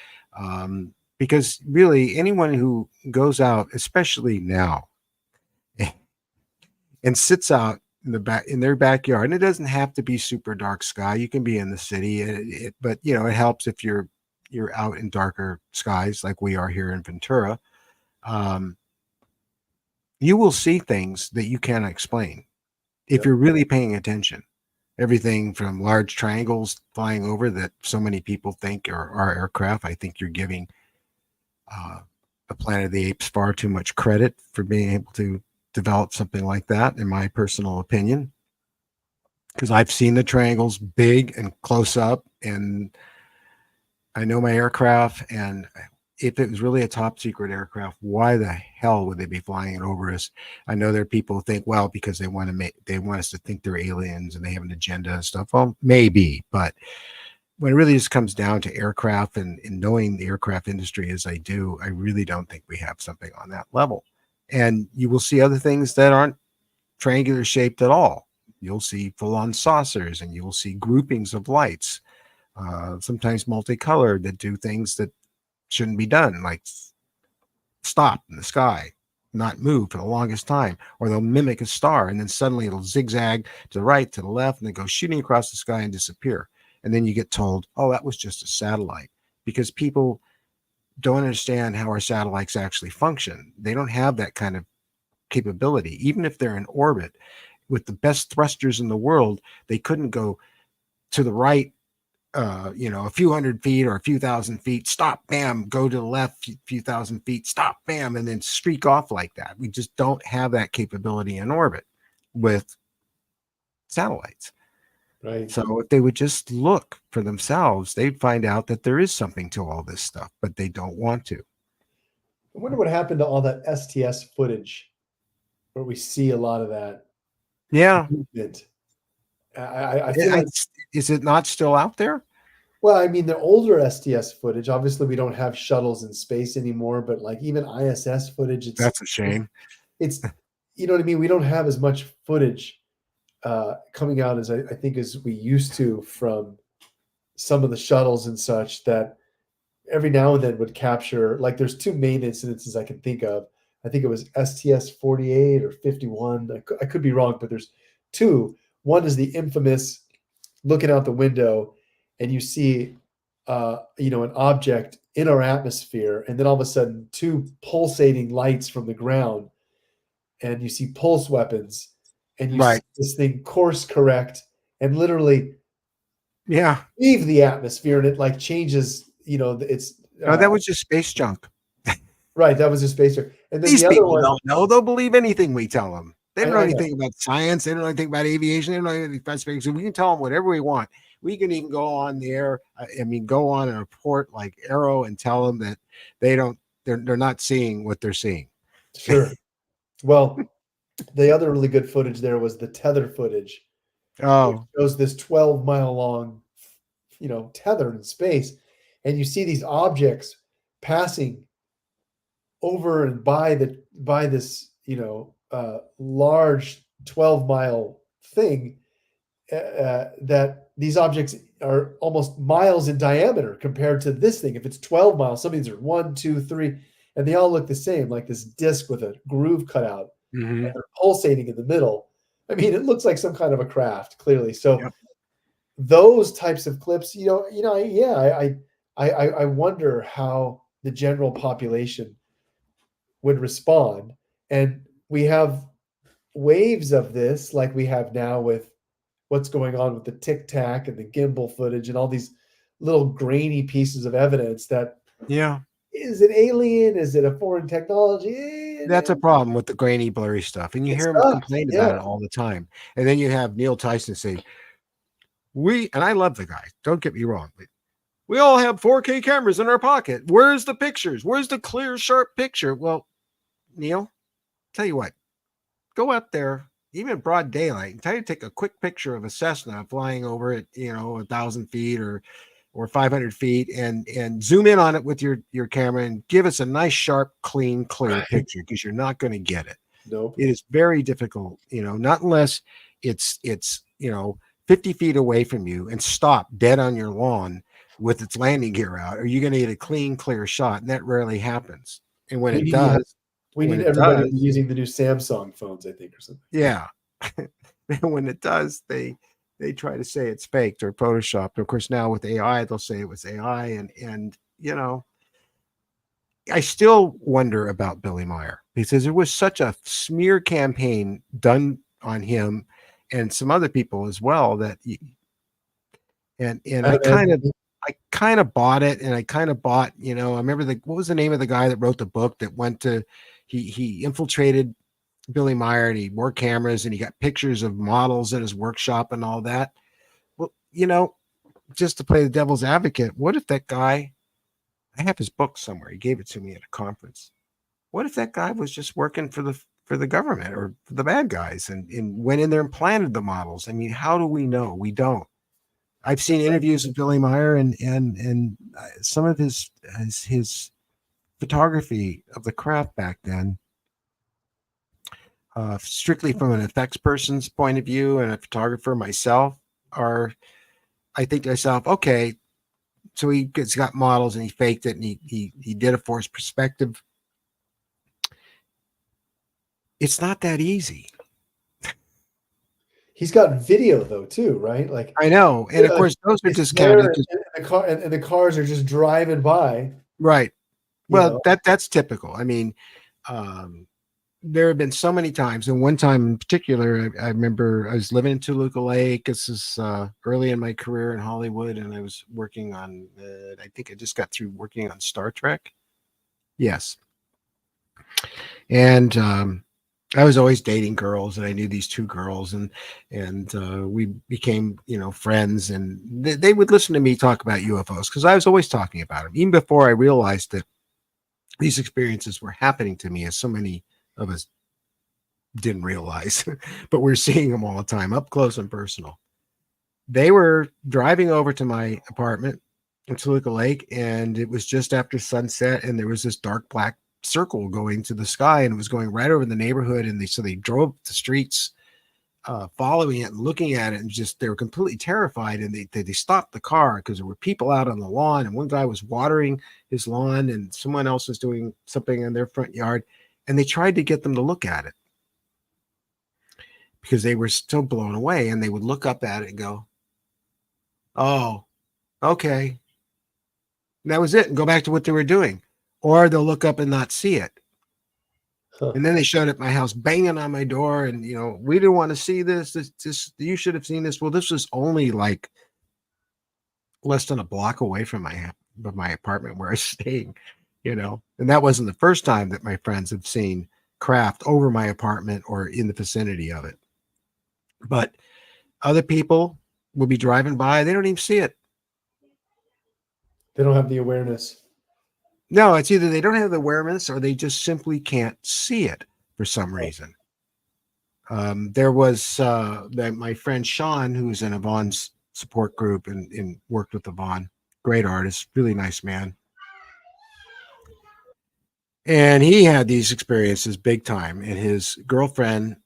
Because really, anyone who goes out, especially now, and sits out in their backyard, and it doesn't have to be super dark sky. You can be in the city, but it helps if you're out in darker skies like we are here in Ventura. Um, you will see things that you can't explain if Yep. you're really paying attention. Everything from large triangles flying over that so many people think are aircraft. I think you're giving uh, the Planet of the Apes far too much credit for being able to develop something like that, in my personal opinion, because I've seen the triangles big and close up, and I know my aircraft. And if it was really a top secret aircraft, why the hell would they be flying it over us? I know there are people who think, well, because they want us to think they're aliens and they have an agenda and stuff. Well, maybe, but when it really just comes down to aircraft and knowing the aircraft industry as I do, I really don't think we have something on that level. And you will see other things that aren't triangular shaped at all. You'll see full-on saucers, and you will see groupings of lights, sometimes multicolored, that do things that shouldn't be done, like stop in the sky, not move for the longest time, or they'll mimic a star, and then suddenly it'll zigzag to the right, to the left, and then go shooting across the sky and disappear. And then you get told, oh, that was just a satellite, because people don't understand how our satellites actually function. They don't have that kind of capability. Even if they're in orbit with the best thrusters in the world, they couldn't go to the right, a few hundred feet or a few thousand feet, stop, bam, go to the left, few thousand feet, stop, bam, and then streak off like that. We just don't have that capability in orbit with satellites. Right. So if they would just look for themselves, they'd find out that there is something to all this stuff, but they don't want to. I wonder what happened to all that STS footage where we see a lot of that Yeah. movement. I feel like, Is it not still out there? well, I mean, the older STS footage, obviously we don't have shuttles in space anymore, but like even ISS footage, That's a shame. it's you know what I mean? We don't have as much footage coming out as I think as we used to from some of the shuttles and such, that every now and then would capture, like there's two main incidences I can think of. I think it was STS 48 or 51. I could be wrong, but there's two. One is the infamous looking out the window and you see, an object in our atmosphere, and then all of a sudden two pulsating lights from the ground, and you see pulse weapons, and you see Right. this thing course correct and literally Yeah. leave the atmosphere, and it like changes, it's No, that was just space junk. right. That was a spacer. And then These the other people one, don't know. They'll believe anything we tell them. They don't know I know. anything about science. They don't know anything about aviation. They don't know anything about space. So we can tell them whatever we want. We can even go on the air. Go on and report like Arrow and tell them that they're not seeing what they're seeing. Sure. Well, the other really good footage there was the tether footage, which Oh, shows this 12-mile long, tether in space. And you see these objects passing over and by this, large 12-mile thing, that these objects are almost miles in diameter compared to this thing. If it's 12 miles, some of these are 1, 2, 3, and they all look the same, like this disc with a groove cut out. mm-hmm. And they're pulsating in the middle. I mean, it looks like some kind of a craft, clearly. So Yep. those types of clips, I wonder how the general population would respond. And we have waves of this, like we have now with what's going on with the Tic Tac and the gimbal footage and all these little grainy pieces of evidence that, Yeah. is it alien? Is it a foreign technology? That's a problem with the grainy, blurry stuff. And you It hear them sucks. complain about Yeah. it all the time. And then you have Neil Tyson say, and I love the guy, don't get me wrong, but we all have 4K cameras in our pocket. Where's the pictures? Where's the clear, sharp picture? Well, Neil, tell you what, go out there, even broad daylight, and try to take a quick picture of a Cessna flying over at 1,000 feet or 500 feet, and zoom in on it with your camera and give us a nice, sharp, clean, clear picture, because you're not going to get it. Nope. It is very difficult, not unless it's 50 feet away from you and stop dead on your lawn with its landing gear out. Are you going to get a clean, clear shot? And that rarely happens. And when it does, we need everybody to be using the new Samsung phones, I think, or something. yeah. When it does, they try to say it's faked or photoshopped. Of course, now with AI, they'll say it was AI, and I still wonder about Billy Meyer, because there was such a smear campaign done on him and some other people as well, that I I kind of bought it, and I kind of bought, I remember what was the name of the guy that wrote the book that went to, he infiltrated Billy Meyer and he wore cameras and he got pictures of models in his workshop and all that. Well, just to play the devil's advocate, what if that guy, I have his book somewhere. He gave it to me at a conference. What if that guy was just working for the government or for the bad guys and went in there and planted the models? I mean, how do we know? We don't. I've seen interviews with Billy Meyer and some of his photography of the craft back then, strictly from an effects person's point of view and a photographer myself, are, I think to myself, okay, so he's got models and he faked it and he did it for his perspective. It's not that easy. He's got video though too, right? Like, I know, and of course those are discounted. And the cars are just driving by. Right. Well, that's typical. I mean, there have been so many times, and one time in particular, I remember I was living in Toluca Lake. This is early in my career in Hollywood, and I was working on. I think I just got through working on Star Trek. Yes, and I was always dating girls, and I knew these two girls, and we became friends, and they would listen to me talk about UFOs because I was always talking about them, even before I realized that these experiences were happening to me, as so many of us didn't realize, but we're seeing them all the time, up close and personal. They were driving over to my apartment in Toluca Lake, and it was just after sunset, and there was this dark black circle going to the sky, and it was going right over the neighborhood. And they drove the streets, following it and looking at it, and they were completely terrified. And they stopped the car because there were people out on the lawn, and one guy was watering his lawn, and someone else was doing something in their front yard. And they tried to get them to look at it because they were still blown away, and they would look up at it and go, "Oh, okay." And that was it, and go back to what they were doing. Or they'll look up and not see it. Huh. And then they showed up at my house banging on my door, and we didn't want to see this. This you should have seen this. Well, this was only like less than a block away from my apartment where I was staying, and that wasn't the first time that my friends have seen craft over my apartment or in the vicinity of it. But other people will be driving by, they don't even see it. They don't have the awareness. No, it's either they don't have the awareness or they just simply can't see it for some reason. There was my friend Sean, who's in Yvonne's support group and worked with Yvonne, great artist, really nice man. And he had these experiences big time. And his girlfriend,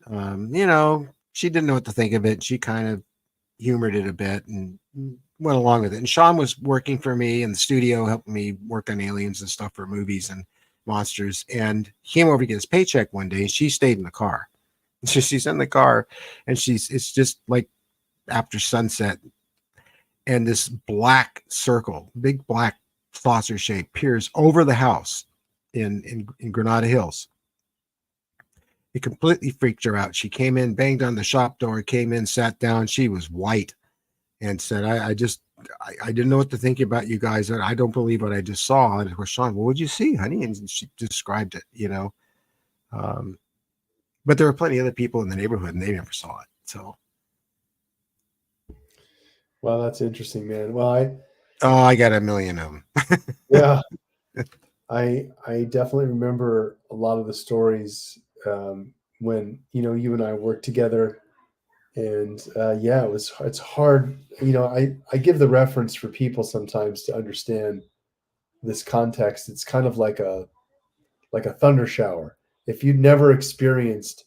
she didn't know what to think of it. She kind of humored it a bit and went along with it. And Sean was working for me in the studio, helping me work on aliens and stuff for movies and monsters. And he came over to get his paycheck one day, and she stayed in the car. So she's in the car, and it's just like after sunset, and this black circle, big black saucer shape, peers over the house in Granada Hills. It completely freaked her out. She came in, banged on the shop door, came in, sat down. She was white and said, I didn't know what to think about you guys. And I don't believe what I just saw. And of course, Sean, what would you see, honey? And she described it, but there were plenty of other people in the neighborhood and they never saw it. So. Wow, that's interesting, man. Well, I got a million of them. Yeah. I definitely remember a lot of the stories when you and I worked together, and it's hard. I give the reference for people sometimes to understand this context. It's kind of like a thunder shower. If you'd never experienced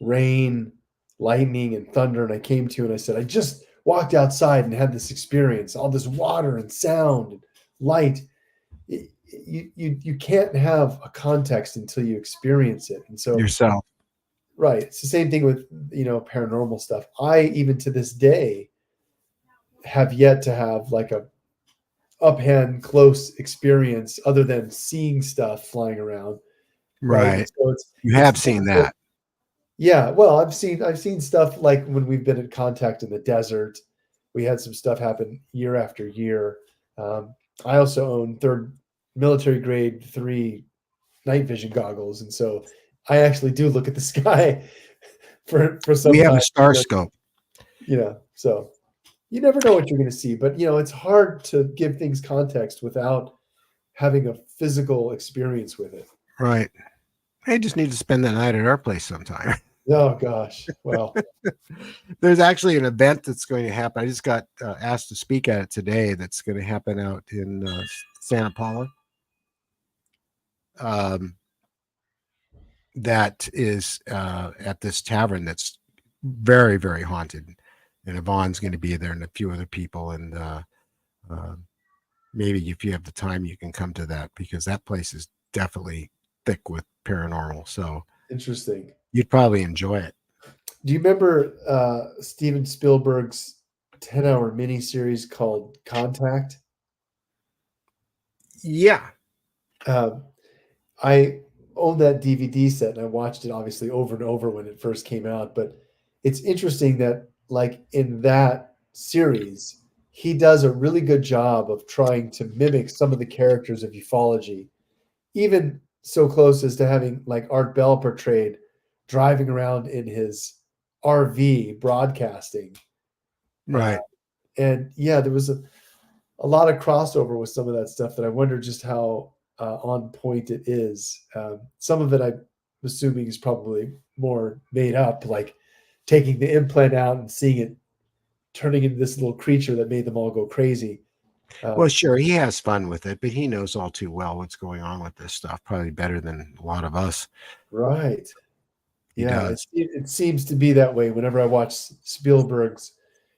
rain, lightning, and thunder, and I came to you and I said, I just walked outside and had this experience, all this water and sound and light. You can't have a context until you experience it. And so yourself. Right. It's the same thing with, paranormal stuff. I, even to this day, have yet to have like a uphand close experience other than seeing stuff flying around. Right. So you have seen that. Yeah. Well, I've seen stuff like when we've been in contact in the desert. We had some stuff happen year after year. I also own third military grade 3 night vision goggles, and so I actually do look at the sky for We some have a time. star scope. So you never know what you're going to see, but it's hard to give things context without having a physical experience with it. Right. I just need to spend the night at our place sometime. Oh gosh, well, There's actually an event that's going to happen. I just got asked to speak at it today. That's going to happen out in Santa Paula. That is at this tavern that's very, very haunted. And Yvonne's going to be there and a few other people. And uh, maybe if you have the time, you can come to that because that place is definitely thick with paranormal. So interesting. you'd probably enjoy it. Do you remember Steven Spielberg's 10-hour miniseries called Contact? Yeah. I owned that DVD set and I watched it obviously over and over when it first came out. But it's interesting that, like, in that series, he does a really good job of trying to mimic some of the characters of ufology, even so close as to having like Art Bell portrayed driving around in his RV broadcasting. Uh, Right. and yeah, there was a lot of crossover with some of that stuff that I wonder just how on point it is. Some of it I'm assuming is probably more made up, like taking the implant out and seeing it turning into this little creature that made them all go crazy. Well, sure, he has fun with it, but he knows all too well what's going on with this stuff, probably better than a lot of us. Right. He Yeah, does. it seems to be that way whenever I watch Spielberg's,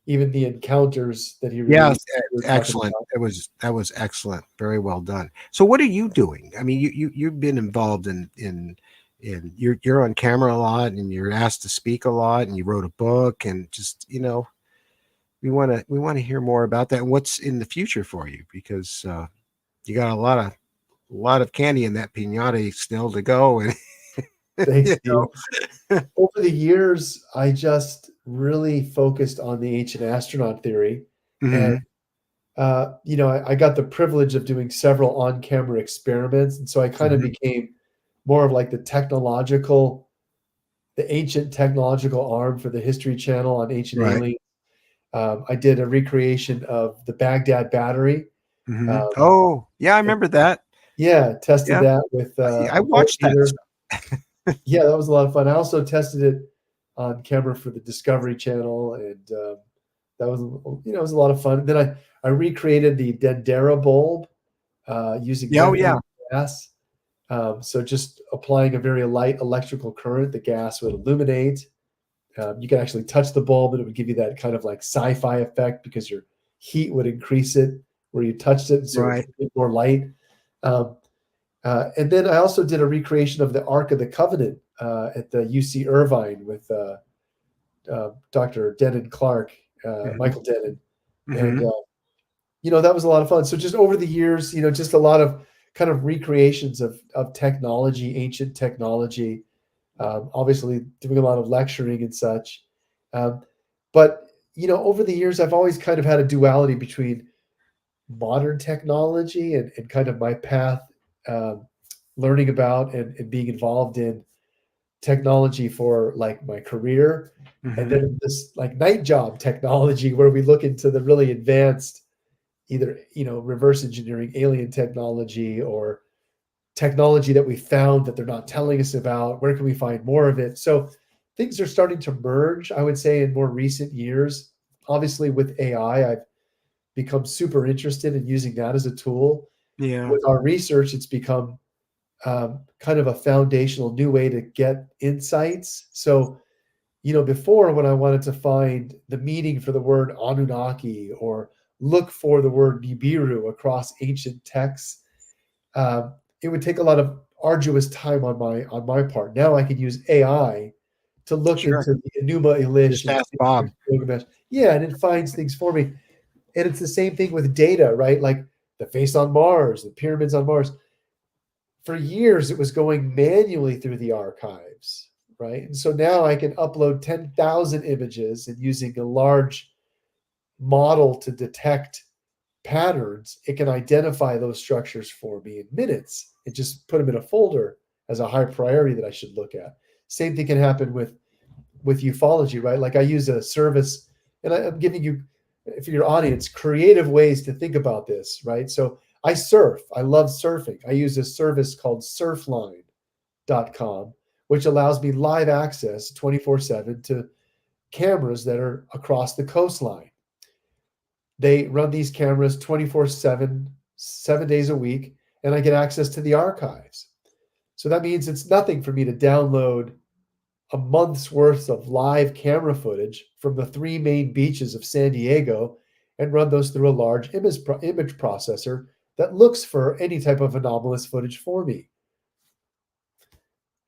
even the encounters that he Yeah, released. We were talking excellent. about. That was excellent. Very well done. So, what are you doing? I mean, you've been involved in you're on camera a lot, and you're asked to speak a lot, and you wrote a book, and just we want to hear more about that. And what's in the future for you? Because you got a lot of candy in that pinata still to go, and Thanks, you Steve. know. Over the years, I just really focused on the ancient astronaut theory. And, Mhm. I got the privilege of doing several on camera experiments. And so I kind of Mhm. became more of like the ancient technological arm for the History Channel on ancient Right. aliens. I did a recreation of the Baghdad battery. Mhm. Um, Oh, yeah, I and remember that. yeah, tested Yeah, that with I a watched that voltmeter. stuff. Yeah, that was a lot of fun. I also tested it on camera for the Discovery Channel, and that was it was a lot of fun. Then I recreated the Dendera bulb using Yeah, oh, yeah. methane gas. So just applying a very light electrical current, the gas would illuminate. You could actually touch the bulb, and it would give you that kind of like sci-fi effect because your heat would increase it where you touched it, so it would Right. get more light. Um, and then I also did a recreation of the Ark of the Covenant at the UC Irvine with Dr. Denon Clark, Mhm. Michael Denon, and Mhm. that was a lot of fun. So just over the years, just a lot of kind of recreations of technology, ancient technology. Obviously, doing a lot of lecturing and such. Um, but over the years, I've always kind of had a duality between modern technology and kind of my path, um, learning about and being involved in technology for like my career, and Mhm. then this like night job technology where we look into the really advanced, either reverse engineering alien technology or technology that we found that they're not telling us about. Where can we find more of it? So things are starting to merge, I would say, in more recent years. Obviously, with AI, I've become super interested in using that as a tool. Yeah. With our research, it's become kind of a foundational new way to get insights. So, before when I wanted to find the meaning for the word Anunnaki or look for the word Nibiru across ancient texts, it would take a lot of arduous time on my part. Now I can use AI to look Sure. into the Enuma Elish Just and ask Bob. Gilgamesh. Yeah, and it finds things for me. And it's the same thing with data, right? Like the face on Mars, the pyramids on Mars. For years, it was going manually through the archives, right? And so now I can upload 10,000 images and using a large model to detect patterns, it can identify those structures for me in minutes and just put them in a folder as a high priority that I should look at. Same thing can happen with ufology, right? Like I use a service, and I'm giving you, for your audience, creative ways to think about this, right? So I surf. I love surfing. I use a service called surfline.com, which allows me live access 24/7 to cameras that are across the coastline. They run these cameras 24/7, 7 days a week, and I get access to the archives. So that means it's nothing for me to download a month's worth of live camera footage from the three main beaches of San Diego and run those through a large image processor that looks for any type of anomalous footage for me.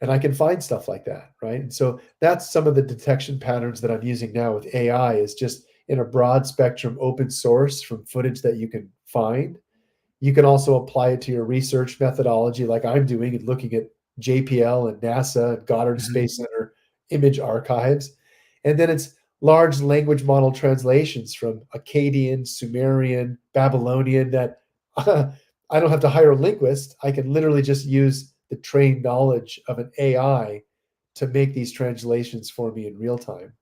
And I can find stuff like that, right? And so that's some of the detection patterns that I'm using now with AI, is just in a broad spectrum open source from footage that you can find. You can also apply it to your research methodology like I'm doing and looking at JPL and NASA and Goddard Mhm. Space Center image archives. And then it's large language model translations from Akkadian, Sumerian, Babylonian that I don't have to hire a linguist. I can literally just use the trained knowledge of an AI to make these translations for me in real time.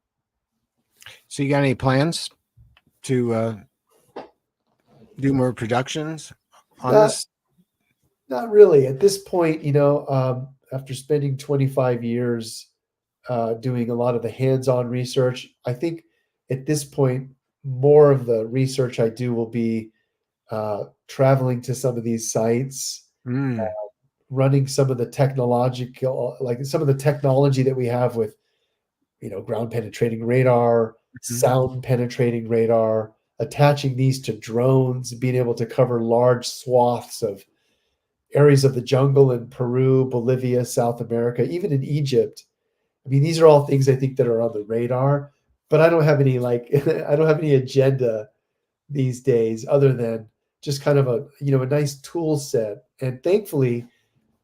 So you got any plans to do more productions on Not, this? not really. At this point, after spending 25 years doing a lot of the hands-on research, I think at this point, more of the research I do will be traveling to some of these sites, Mm. running some of the technological, like some of the technology that we have with, ground penetrating radar, Mhm. sound penetrating radar, attaching these to drones, being able to cover large swaths of areas of the jungle in Peru, Bolivia, South America, even in Egypt. I mean, these are all things I think that are on the radar, but I don't have any I don't have any agenda these days other than just kind of a nice tool set. And thankfully,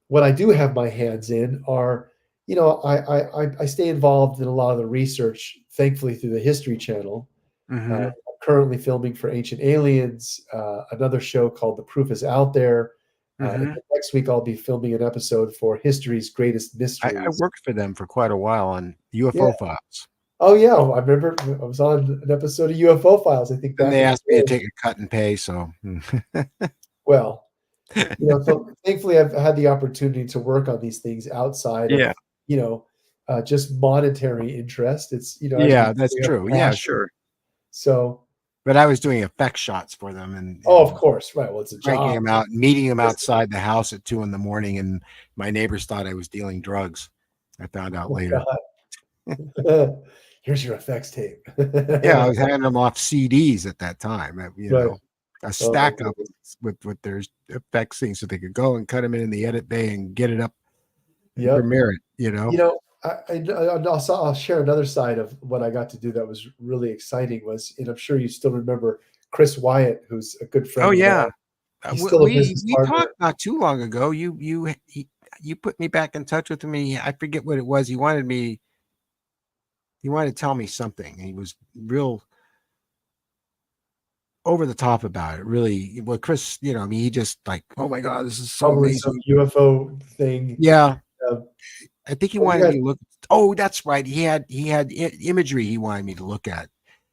what I do have my hands in are, I stay involved in a lot of the research, thankfully through the History Channel. Mhm. I'm currently filming for Ancient Aliens, another show called The Proof is Out There. And Mhm. next week I'll be filming an episode for History's Greatest I Mysteries. worked for them for quite a while on Yeah. UFO files. Oh yeah, I remember I was on an episode of UFO Files, I think And back they in the asked me to day. take a cut and pay, so Well, so thankfully I've had the opportunity to work on these things outside of, yeah. you know, just monetary interest. It's, actually Yeah, that's a true. Yeah, passion. sure. So, But I was doing effect shots for them and oh, of course, right. Well, it's a breaking job. them out, meeting them outside the house at 2 a.m, and my neighbors thought I was dealing drugs. I found out Oh later. God. Here's your effects tape. Yeah, I was handing them off CDs at that time. Right. A Oh my stack of them goodness. with their effects things, so they could go and cut them in the edit bay and get it up and Yep. premiere it. You know, I'll share another side of what I got to do that was really exciting was, and I'm sure you still remember Chris Wyatt, who's a good Oh friend of mine. yeah, He's still a business we partner. talked not too long ago. You put me back in touch with me. I forget what it was. He wanted to tell me something. He was real over the top about it. Really, well, Chris, I mean, he just like, oh my God, this is so Probably some amazing. UFO thing. Yeah, Uh, I think he well, we wanted had, me to look. Oh, that's right. He had imagery he wanted me to look at. He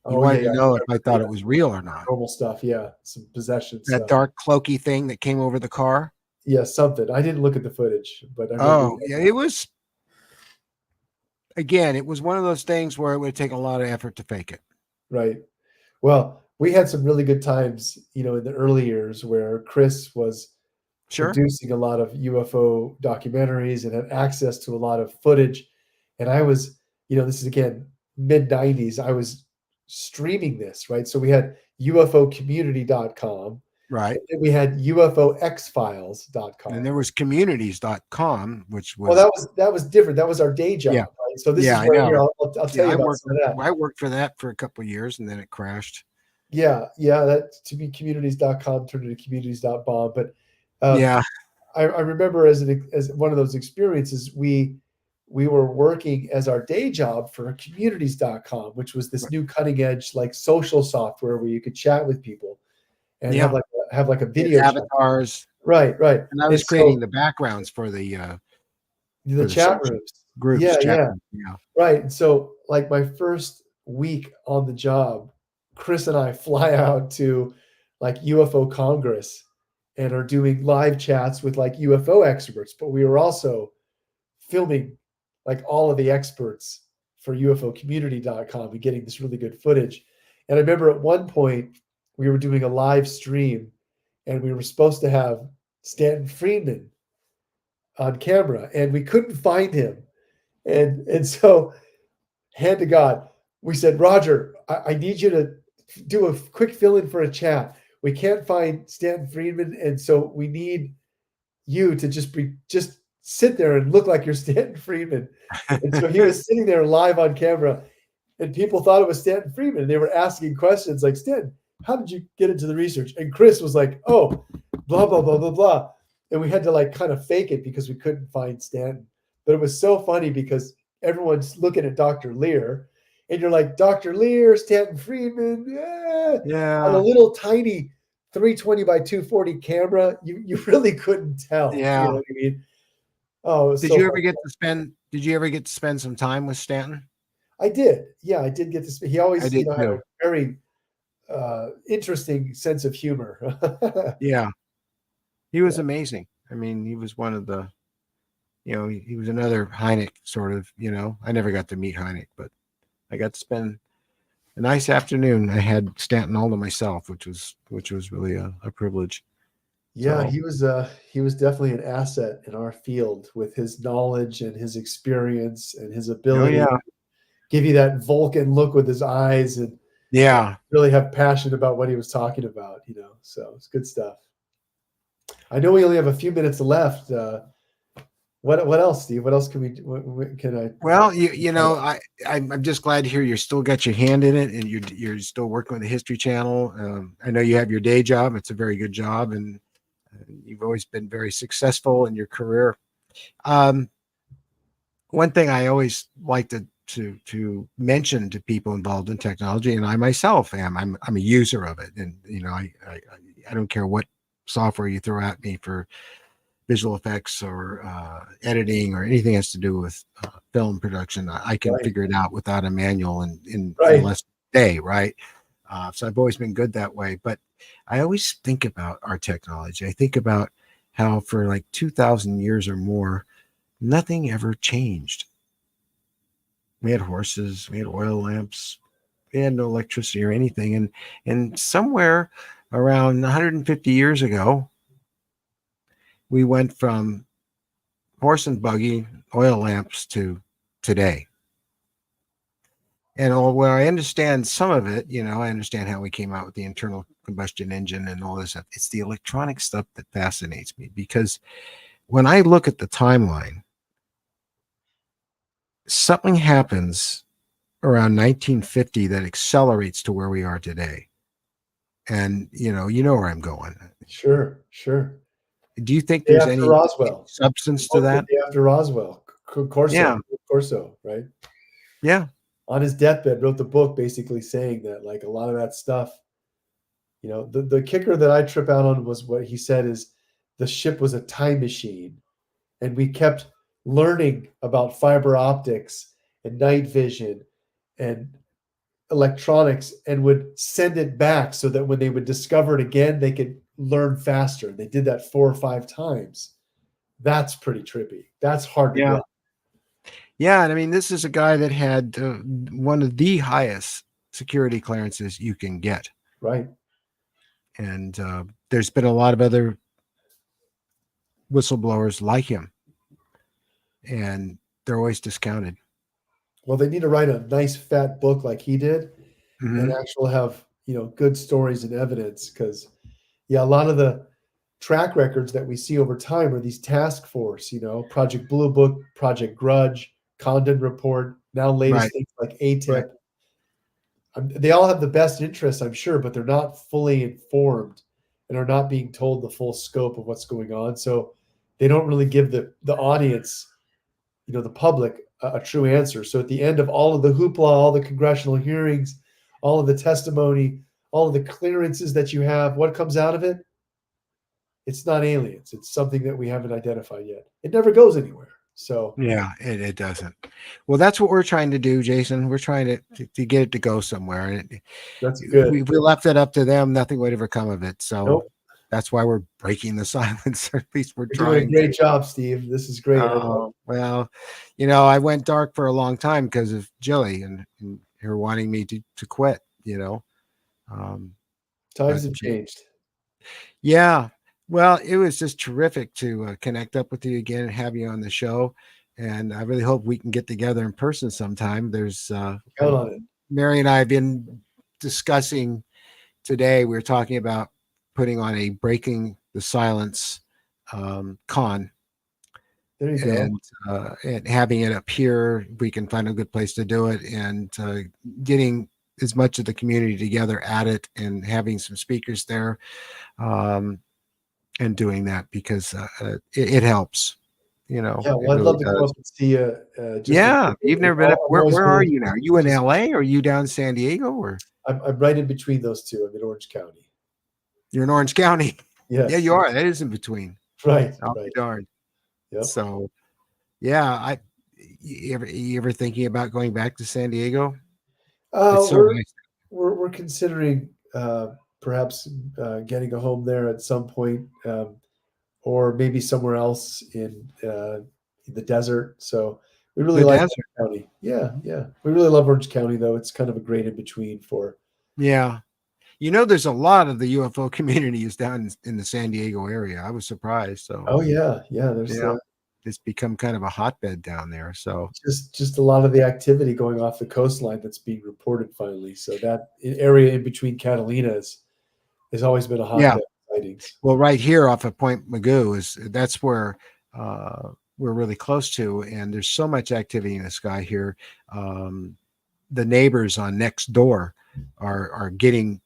oh yeah, wanted yeah, to I know if I remember, thought yeah, it was real or not. normal stuff, yeah, some possession That stuff. dark cloaky thing that came over the car. Yeah, something. I didn't look at the footage, but I remember. Oh, yeah, it was. Again, it was one of those things where it would take a lot of effort to fake it. Right. Well, we had some really good times, in the early years where Chris was Sure. producing a lot of UFO documentaries and had access to a lot of footage. And I was, this is again mid 90s. I was streaming this, right? So we had UFOcommunity.com, Right. and then we had And UFOXfiles.com. there was communities.com, which Well, was, that was different. That was our day yeah, job, right? So this yeah, is I where here know. I'll tell Yeah, you about some of that. I worked for that for a couple of years and then it crashed. Yeah, yeah, that to be communities.com turned into communities.bomb. But um, Yeah. I remember as one of those experiences, we were working as our day job for communities.com, which was this new cutting edge like social software where you could chat with people. and Yeah. have like a They had video chat. avatars, Right, right. and I And was creating so the backgrounds the for the chat social rooms. groups, Yeah, chat yeah. rooms. Yeah. Right. And so like my first week on the job, Chris and I fly out to like UFO Congress and are doing live chats with like UFO experts, but we were also filming like all of the experts for UFOcommunity.com and getting this really good footage. And I remember at one point we were doing a live stream and we were supposed to have Stanton Friedman on camera and we couldn't find him. And so hand to God, we said, Roger, I need you to do a quick fill in for a chat. We can't find Stanton Friedman, and so we need you to just sit there and look like you're Stanton Friedman. And so he was sitting there live on camera, and people thought it was Stanton Friedman. And they were asking questions like, Stanton, how did you get into the research? And Chris was like, oh, blah, blah, blah, blah, blah. And we had to like kind of fake it because we couldn't find Stanton. But it was so funny because everyone's looking at Dr. Lear, and you're like, Dr. Lear, Stanton Friedman, yeah. On a Yeah. little tiny 320 by 240 camera, you really couldn't tell. You know Yeah. what I mean? Oh, it was Did so you fun. ever get to spend did you ever get to spend some time with Stanton? I did. Yeah, I did get to speak. He I always, did had a too. very interesting sense of humor. Yeah. He was Yeah. amazing. I mean, he was one of the, he was another Heineck sort of, I never got to meet Heineck, but I got to spend a nice afternoon. I had Stanton all to myself, which was really a privilege. Yeah, So, he was definitely an asset in our field with his knowledge and his experience and his oh ability to yeah. give you that Vulcan look with his eyes and Yeah. really have passion about what he was talking about, you know. So it's good stuff. I know we only have a few minutes left. What else, Steve? What else can can I? Well, I'm just glad to hear you're still got your hand in it, and you're still working with the History Channel. I know you have your day job; it's a very good job, and you've always been very successful in your career. Um, One thing I always like to mention to people involved in technology, and I myself am, I'm a user of it, and I don't care what software you throw at me for visual effects or editing or anything has to do with film production. I can Right, figure it out without a manual in right, less than a day, right? So I've always been good that way. But I always think about our technology. I think about how for like 2,000 years or more, nothing ever changed. We had horses, we had oil lamps, we had no electricity or anything. And somewhere around 150 years ago, we went from horse and buggy, oil lamps to today. And where I understand some of it, I understand how we came out with the internal combustion engine and all this stuff. It's the electronic stuff that fascinates me because when I look at the timeline, something happens around 1950 that accelerates to where we are today. And you know where I'm going. sure, sure. Do you think Day there's after any Roswell, we substance to both the that? day after Roswell. Yeah, Corso, right? yeah, On his deathbed, wrote the book basically saying that like a lot of that stuff, you know, the kicker that I trip out on was what he said is the ship was a time machine, and we kept learning about fiber optics and night vision and electronics and would send it back so that when they would discover it again, they could learn faster. They did that 4 or 5 times. That's pretty trippy. That's hard to yeah, get, yeah. And I mean, this is a guy that had one of the highest security clearances you can get. right? And there's been a lot of other whistleblowers like him, and they're always discounted. Well, they need to write a nice fat book like he did and Hmm. actually have, you know, good stories and evidence because yeah, a lot of the track records that we see over time are these task force, you know, Project Blue Book, Project Grudge, Condon Report, now Right, latest things like right. ATIP. They all have the best interests, I'm sure, but they're not fully informed and are not being told the full scope of what's going on. So they don't really give the audience, you know, the public a true answer. So at the end of all of the hoopla, all the congressional hearings, all of the testimony, all of the clearances that you have, what comes out of it? It's not aliens. It's something that we haven't identified yet. It never goes anywhere. So Yeah, it doesn't. Well, that's what we're trying to do, Jason. We're trying to get it to go somewhere. And that's good. we left it up to them, nothing would ever come of it. So Nope. that's why we're breaking the silence, or at least we're You're doing a trying great to. job, Steve. This is great. I know. Oh, well, I went dark for a long time because of Jilly and her wanting me to quit, Um, Times but have changed. yeah, well, it was just terrific to connect up with you again and have you on the show. And I really hope we can get together in person sometime. There's Count on it. Mary and I have been discussing today. We were talking about putting on a breaking the silence con There you go. and having it up here. We can find a good place to do it, and getting as much of the community together at it and having some speakers there. And doing that because it helps, Yeah, it well, I'd really love to come up does. and see you. Just to, Yeah, you've never been up. I'm always Where are willing you now? Are you to in just. LA or are you down in San Diego or I'm right in between those two. I'm in Orange County. you're in Orange County? Yeah, Yes. you are. That is in between. Right. I'll be Right. darned. Yep. So yeah, you ever thinking about going back to San Diego? Uh, It's so we're nice. we're considering perhaps getting a home there at some point, or maybe somewhere else in the desert. So we really The like desert. Orange County. Yeah, yeah. We really love Orange County, though. It's kind of a great in between for. Yeah. There's a lot of the UFO community is down in the San Diego area. I was surprised. So Oh yeah, yeah. There's yeah, it's become kind of a hotbed down there. So just a lot of the activity going off the coastline that's being reported finally. So that area in between Catalina's has always been a yeah. hotbed of sightings. Well, right here off of Point Magoo that's where we're really close to, and there's so much activity in the sky here. Um, the neighbors on next door are getting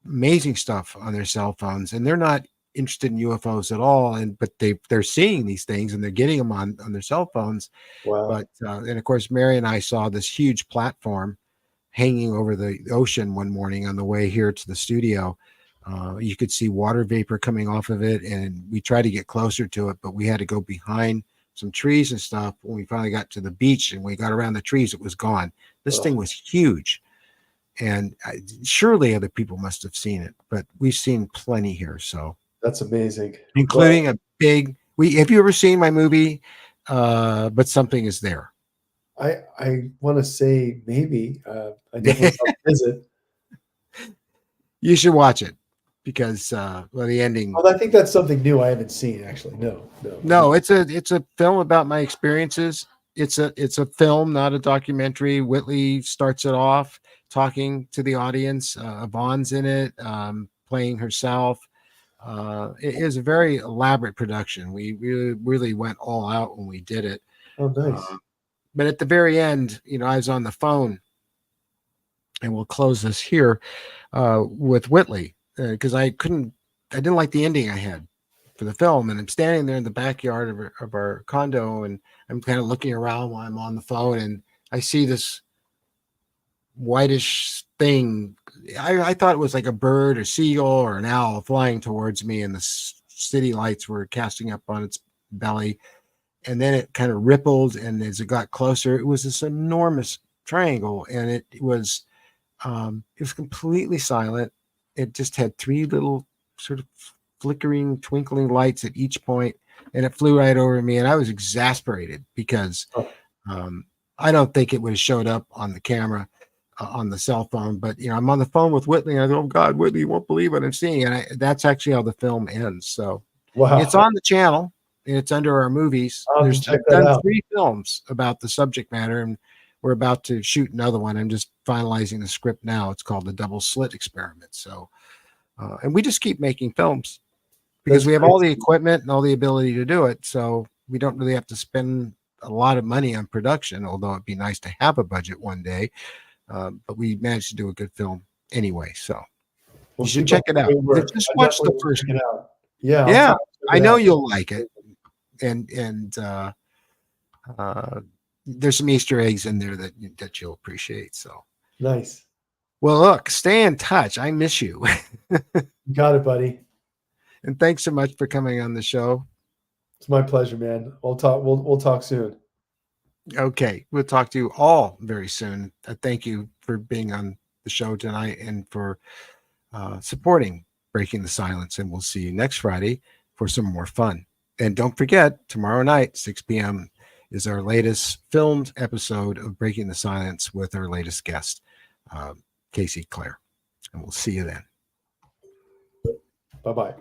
amazing stuff on their cell phones, and they're not interested in UFOs at all, but they're seeing these things and they're getting them on their cell phones. Wow. But and of course, Mary and I saw this huge platform hanging over the ocean one morning on the way here to the studio. You could see water vapor coming off of it, and we tried to get closer to it, but we had to go behind some trees and stuff. When we finally got to the beach and we got around the trees, it was gone. This Oh, thing was huge, and surely other people must have seen it, but we've seen plenty here. So, that's amazing. Well, including a big. Have you ever seen my movie? But something is there. I want to say maybe I definitely want to visit. You should watch it because the ending. Well, I think that's something new I haven't seen actually. No, no. No, it's a film about my experiences. It's a film, not a documentary. Whitley starts it off talking to the audience. Yvonne's in it, playing herself. It is a very elaborate production. We really went all out when we did it. Oh, nice. But at the very end, I was on the phone, and we'll close this here with Whitley because I didn't like the ending I had for the film, and I'm standing there in the backyard of our condo, and I'm kind of looking around while I'm on the phone, and I see this whitish thing. I thought it was like a bird, a seagull, or an owl flying towards me, and the city lights were casting up on its belly, and then it kind of rippled, and as it got closer, it was this enormous triangle, and it was completely silent. It just had three little sort of flickering, twinkling lights at each point, and it flew right over me. And I was exasperated because Oh, I don't think it would have showed up on the camera on the cell phone. But I'm on the phone with Whitley, and I go, "Oh God, Whitley, you won't believe what I'm seeing." And that's actually how the film ends. So it's wow. on the channel. And it's under our movies. I'll have to check I've that done out. 3 films about the subject matter, and we're about to shoot another one. I'm just finalizing the script now. It's called The Double Slit Experiment. So, and we just keep making films because That's we have great. all the equipment and all the ability to do it. So we don't really have to spend a lot of money on production, although it'd be nice to have a budget one day. But we managed to do a good film anyway. So Well, you should keep check up it the out. great work. Just I watch the definitely will first check one. it out. Yeah, I'll Yeah, check I it know out. you'll like it. And there's some Easter eggs in there that you'll appreciate. So Nice. Well, look, stay in touch. I miss you. You got it, buddy. And thanks so much for coming on the show. It's my pleasure, man. We'll talk soon. Okay, we'll talk to you all very soon. Thank you for being on the show tonight and for supporting Breaking the Silence. And we'll see you next Friday for some more fun. And don't forget, tomorrow night, 6 p.m., is our latest filmed episode of Breaking the Silence with our latest guest, Casey Clare. And we'll see you then. Bye-bye.